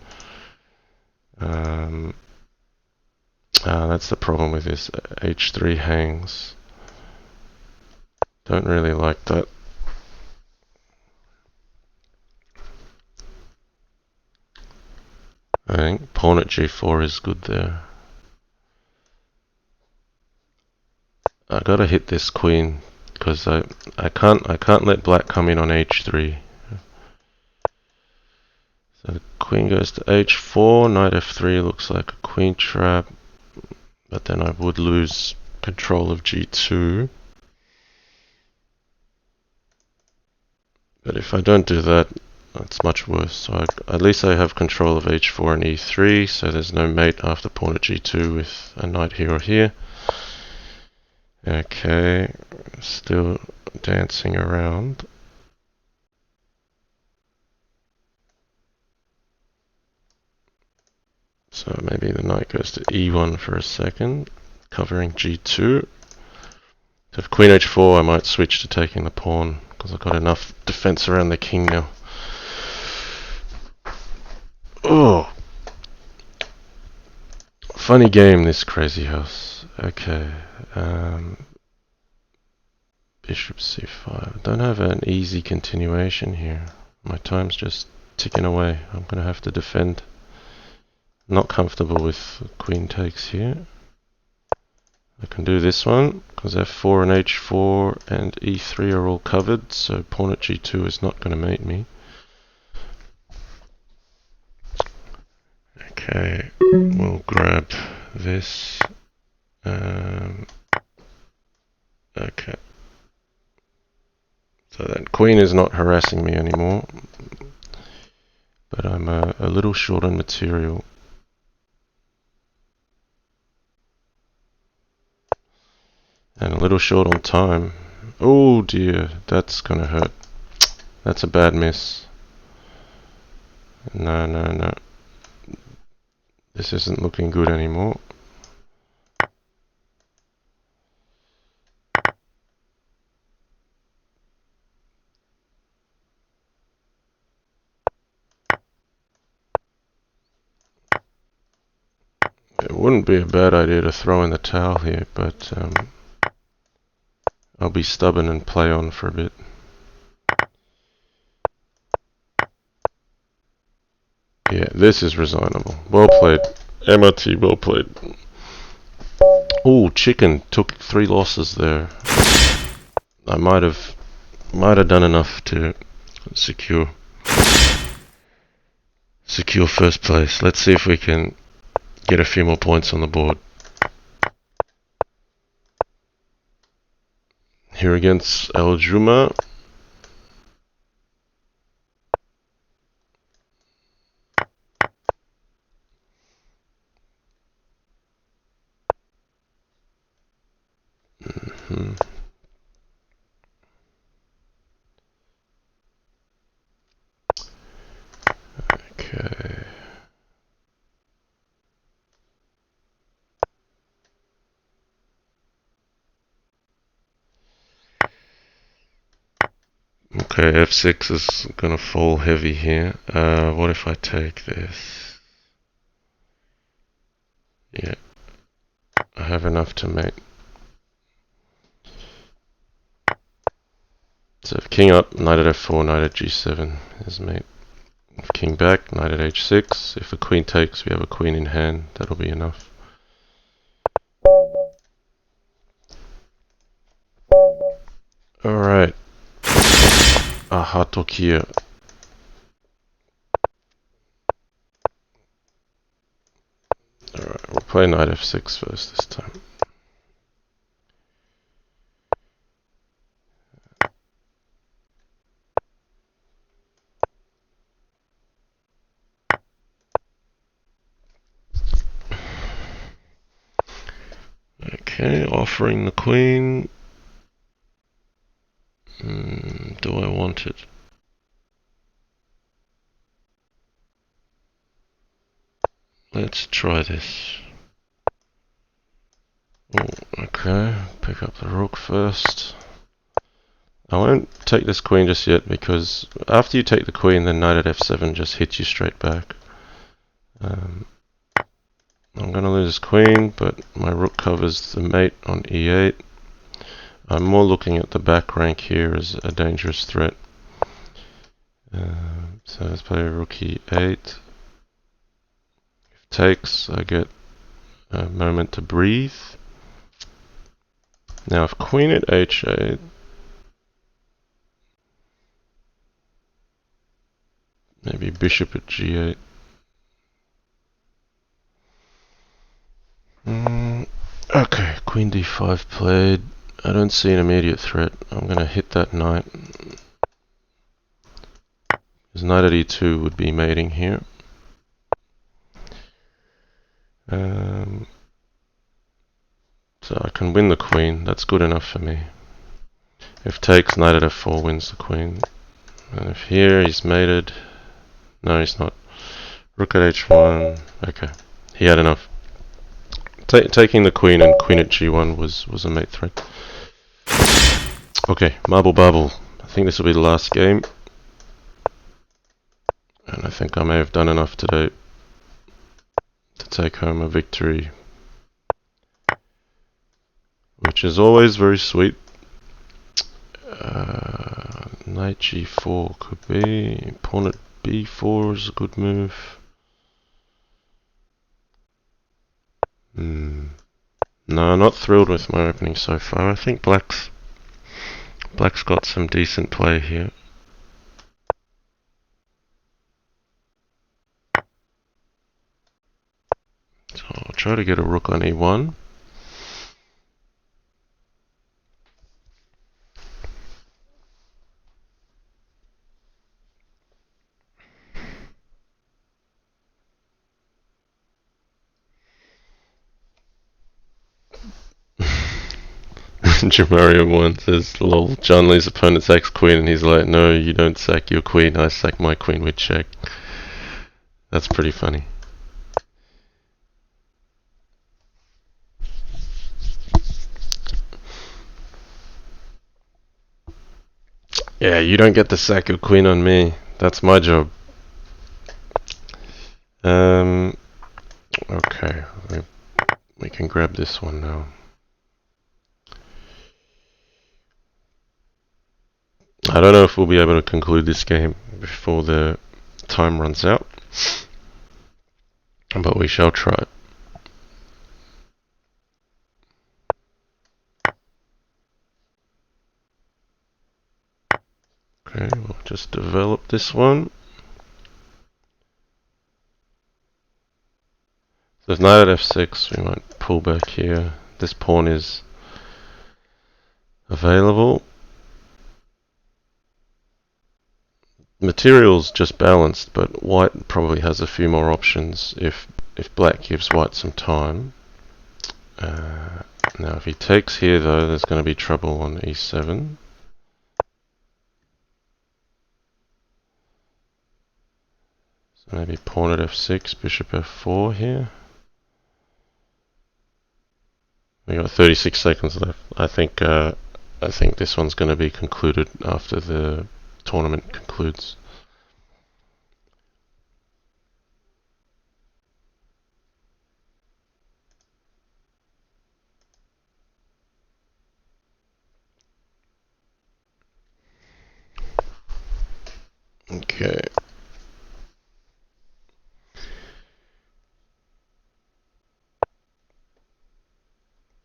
S1: That's the problem with this, h3 hangs. Don't really like that. I think pawn at g4 is good there. I gotta hit this queen because I can't let black come in on h3. So the queen goes to h4, knight f3 looks like a queen trap, but then I would lose control of g2. But if I don't do that, that's much worse. So at least I have control of h4 and e3, so there's no mate after pawn at g2 with a knight here or here. Okay, still dancing around. So maybe the knight goes to e1 for a second, covering g2. So if queen h4, I might switch to taking the pawn, because I've got enough defense around the king now. Funny game, this Crazy House. Okay. Bishop c5. Don't have an easy continuation here. My time's just ticking away. I'm going to have to defend. Not comfortable with queen takes here. I can do this one, because f4 and h4 and e3 are all covered, so pawn at g2 is not going to mate me. Okay, we'll grab this. Okay. So that queen is not harassing me anymore, but I'm a little short on material. And a little short on time. Oh dear, that's gonna hurt. That's a bad miss. No, no, no. This isn't looking good anymore. It wouldn't be a bad idea to throw in the towel here, but I'll be stubborn and play on for a bit. Yeah, this is resignable. Well played. MRT, well played. Oh, chicken took 3 losses there. I might have done enough to secure first place. Let's see if we can get a few more points on the board. Here against Al Juma. Okay. Okay, f6 is gonna fall heavy here. What if I take this? Yeah, I have enough to mate. So if king up, knight at f4, knight at g7 is mate. If king back, knight at h6. If the queen takes, we have a queen in hand. That'll be enough. Alright. Aha, Tokia. Alright, we'll play knight f6 first this time. Okay, offering the queen. Do I want it? Let's try this. Oh, okay, pick up the rook first. I won't take this queen just yet, because after you take the queen, then knight at f7 just hits you straight back. I'm going to lose queen, but my rook covers the mate on e8. I'm more looking at the back rank here as a dangerous threat. So let's play rook e8. If takes, I get a moment to breathe. Now if queen at h8, maybe bishop at g8. Okay, queen d5 played. I don't see an immediate threat. I'm going to hit that knight. Because knight at e2 would be mating here. So I can win the queen. That's good enough for me. If takes, knight at f4 wins the queen. And if here he's mated. No, he's not. Rook at h1. Okay, he had enough. Taking the queen and queen at g1 was a mate threat. Okay, marble bubble. I think this will be the last game. And I think I may have done enough today to take home a victory. which is always very sweet. Knight g4 could be. Pawn at b4 is a good move. No, not thrilled with my opening so far. I think Black's got some decent play here. So I'll try to get a rook on e1. Jamario1 says, lol, John Lee's opponent sacks queen, and he's like, no, you don't sack your queen, I sack my queen with check. That's pretty funny. Yeah, you don't get to sack your queen on me. That's my job. Okay, we can grab this one now. I don't know if we'll be able to conclude this game before the time runs out, but we shall try. Okay, we'll just develop this one. So if knight at f6, we might pull back here. This pawn is available. Material's just balanced, but white probably has a few more options if black gives white some time. Now if he takes here though, there's going to be trouble on e7. So maybe pawn at f6, bishop f4 here. We got 36 seconds left. I think this one's going to be concluded after the tournament concludes. Okay.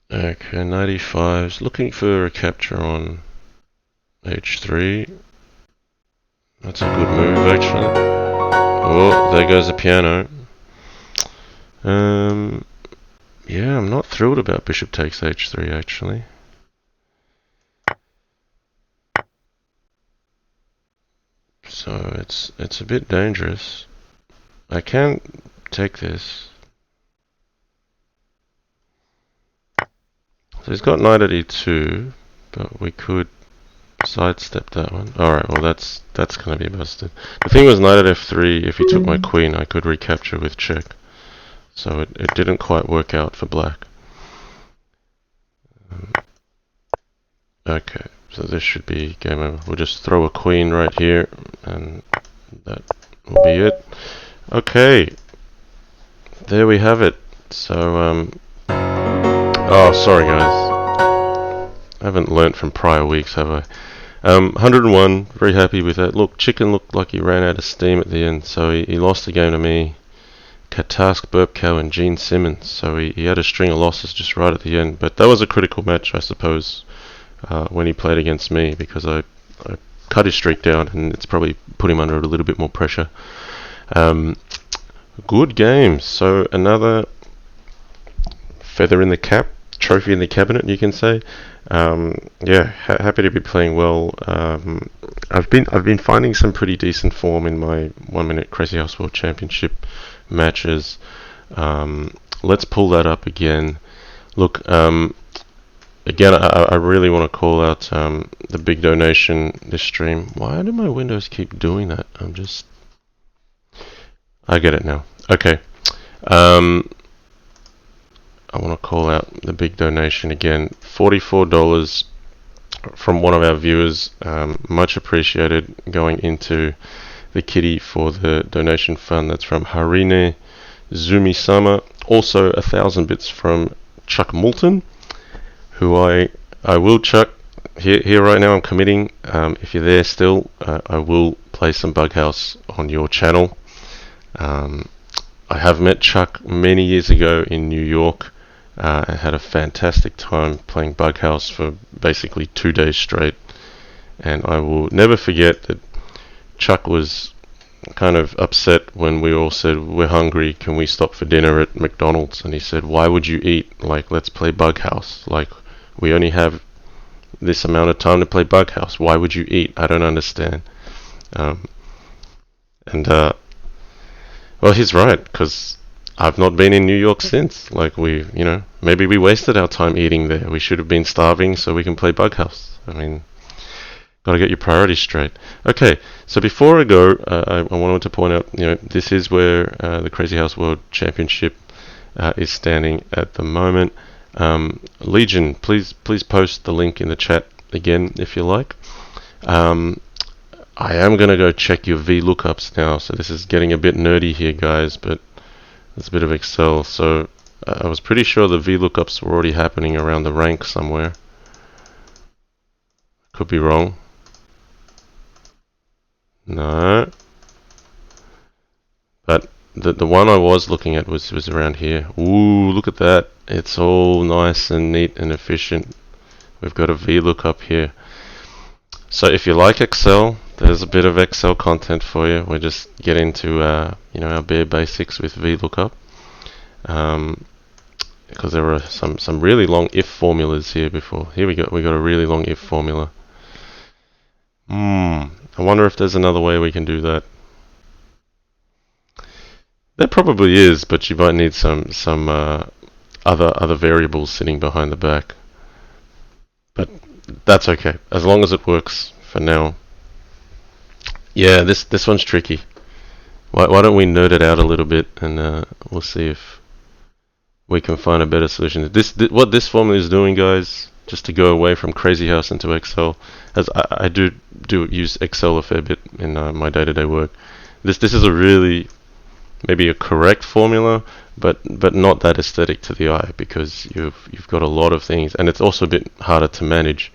S1: Okay, 95's looking for a capture on h3. That's a good move, actually. Oh, there goes the piano. Yeah, I'm not thrilled about bishop takes h3, actually. So it's a bit dangerous. I can take this. So he's got knight at e2, but we could sidestep that one. Alright, well that's gonna be busted. The thing was knight at f3, if he took my queen I could recapture with check. So it didn't quite work out for black. Okay, so this should be game over. We'll just throw a queen right here and that will be it. Okay, there we have it. So oh, sorry guys, I haven't learnt from prior weeks, have I? 101, very happy with that. Look, Chicken looked like he ran out of steam at the end, so he lost the game to me, Katask, Burpcow and Gene Simmons, so he had a string of losses just right at the end, but that was a critical match, I suppose, when he played against me, because I cut his streak down, and it's probably put him under a little bit more pressure. Good game, so another feather in the cap, trophy in the cabinet, you can say. Yeah, happy to be playing well. I've been finding some pretty decent form in my 1 minute Crazyhouse World Championship matches. Let's pull that up again. Look, again, I really want to call out the big donation this stream. Why do my windows keep doing that? I get it now. Okay. I want to call out the big donation again. $44 from one of our viewers. Much appreciated, going into the kitty for the donation fund. That's from Harine Zumi-sama. Also 1,000 bits from Chuck Moulton. who I will chuck here right now. I'm committing. If you're there still, I will play some Bughouse on your channel. I have met Chuck many years ago in New York. I had a fantastic time playing Bughouse for basically 2 days straight, and I will never forget that Chuck was kind of upset when we all said, we're hungry, can we stop for dinner at McDonald's? And he said, why would you eat? Like, let's play Bughouse. Like, we only have this amount of time to play Bughouse. Why would you eat? I don't understand. Well, he's right, because I've not been in New York since. Like, maybe we wasted our time eating there. We should have been starving so we can play Bughouse. I mean, gotta get your priorities straight. Okay, so before I go, I wanted to point out, this is where the Crazyhouse World Championship is standing at the moment. Legion, please post the link in the chat again if you like. I am going to go check your VLOOKUPs now, so this is getting a bit nerdy here, guys, but it's a bit of Excel. So I was pretty sure the VLOOKUPs were already happening around the rank somewhere. Could be wrong. No. But the one I was looking at was around here. Ooh, look at that. It's all nice and neat and efficient. We've got a VLOOKUP here. So if you like Excel, there's a bit of Excel content for you. We'll just get into our bare basics with VLOOKUP. Because there are some really long if formulas here before. Here we got a really long if formula. I wonder if there's another way we can do that. There probably is, but you might need some other variables sitting behind the back. But that's okay, as long as it works for now. Yeah, this one's tricky. Why don't we nerd it out a little bit, and we'll see if we can find a better solution. What this formula is doing, guys, just to go away from Crazyhouse into Excel, as I do use Excel a fair bit in my day-to-day work. This is a really maybe a correct formula, but not that aesthetic to the eye, because you've got a lot of things, and it's also a bit harder to manage.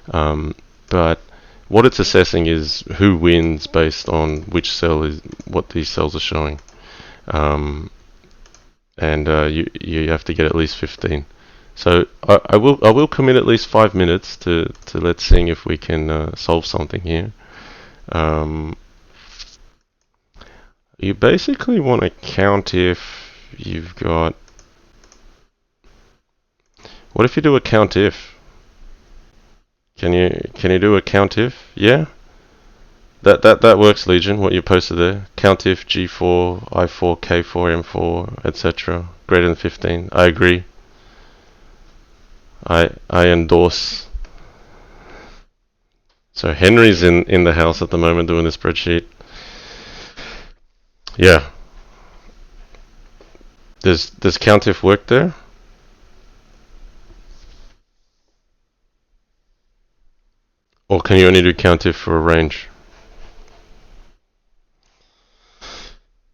S1: But what it's assessing is who wins based on which cell is what these cells are showing, and you have to get at least 15. So I will commit at least 5 minutes to let's see if we can solve something here. You basically want to count if you've got. What if you do a count if? Can you do a count if? Yeah? That works, Legion, what you posted there. Count if G4, I4, K4, M4, etc. greater than 15. I agree. I endorse. So Henry's in the house at the moment doing the spreadsheet. Yeah. Does COUNTIF work there? Or can you only do COUNTIF for a range?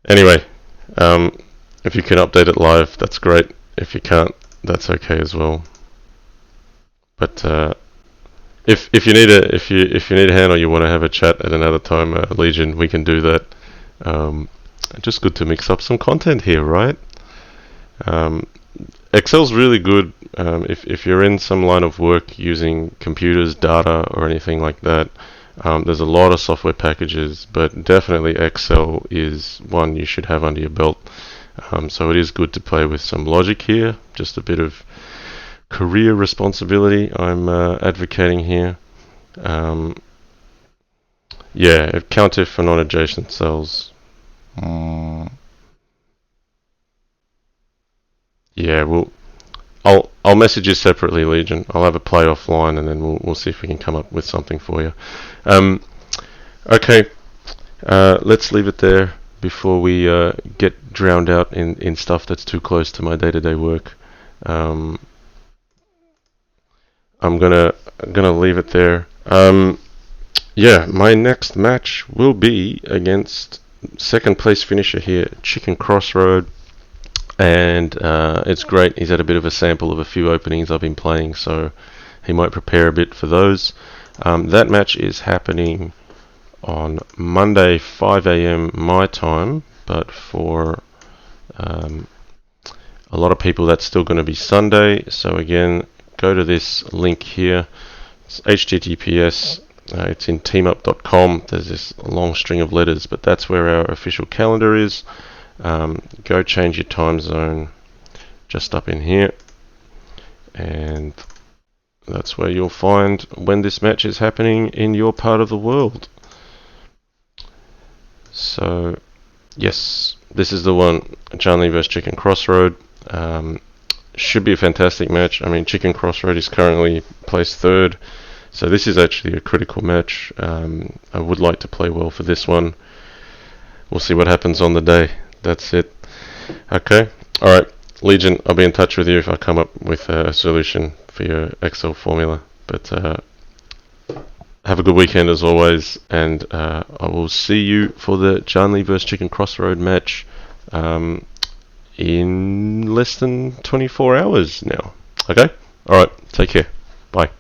S1: Anyway, if you can update it live, that's great. If you can't, that's okay as well. But if you need a hand, or you want to have a chat at another time, Legion, we can do that. Just good to mix up some content here, right? Excel's really good if you're in some line of work using computers, data, or anything like that. There's a lot of software packages, but definitely Excel is one you should have under your belt. So it is good to play with some logic here, just a bit of career responsibility I'm advocating here. Yeah, COUNTIF for non-adjacent cells. Yeah, I'll message you separately, Legion. I'll have a play offline, and then we'll see if we can come up with something for you. Okay, let's leave it there before we get drowned out in stuff that's too close to my day-to-day work. I'm gonna leave it there. Yeah, my next match will be against second place finisher here, Chicken Crossroad. and it's great. He's had a bit of a sample of a few openings I've been playing, so he might prepare a bit for those. That match is happening on Monday 5 a.m. my time, but for a lot of people that's still going to be Sunday. So again, go to this link here. It's https. It's in teamup.com. There's this long string of letters, but that's where our official calendar is. Go change your time zone just up in here, and that's where you'll find when this match is happening in your part of the world. So yes, this is the one, Chanley vs Chicken Crossroad. Should be a fantastic match. I mean, Chicken Crossroad is currently placed third, so this is actually a critical match. I would like to play well for this one. We'll see what happens on the day. That's it. Okay. Alright, Legion, I'll be in touch with you if I come up with a solution for your Excel formula. But have a good weekend as always, and I will see you for the Janley vs Chicken Crossroad match in less than 24 hours now. Okay? Alright, take care. Bye.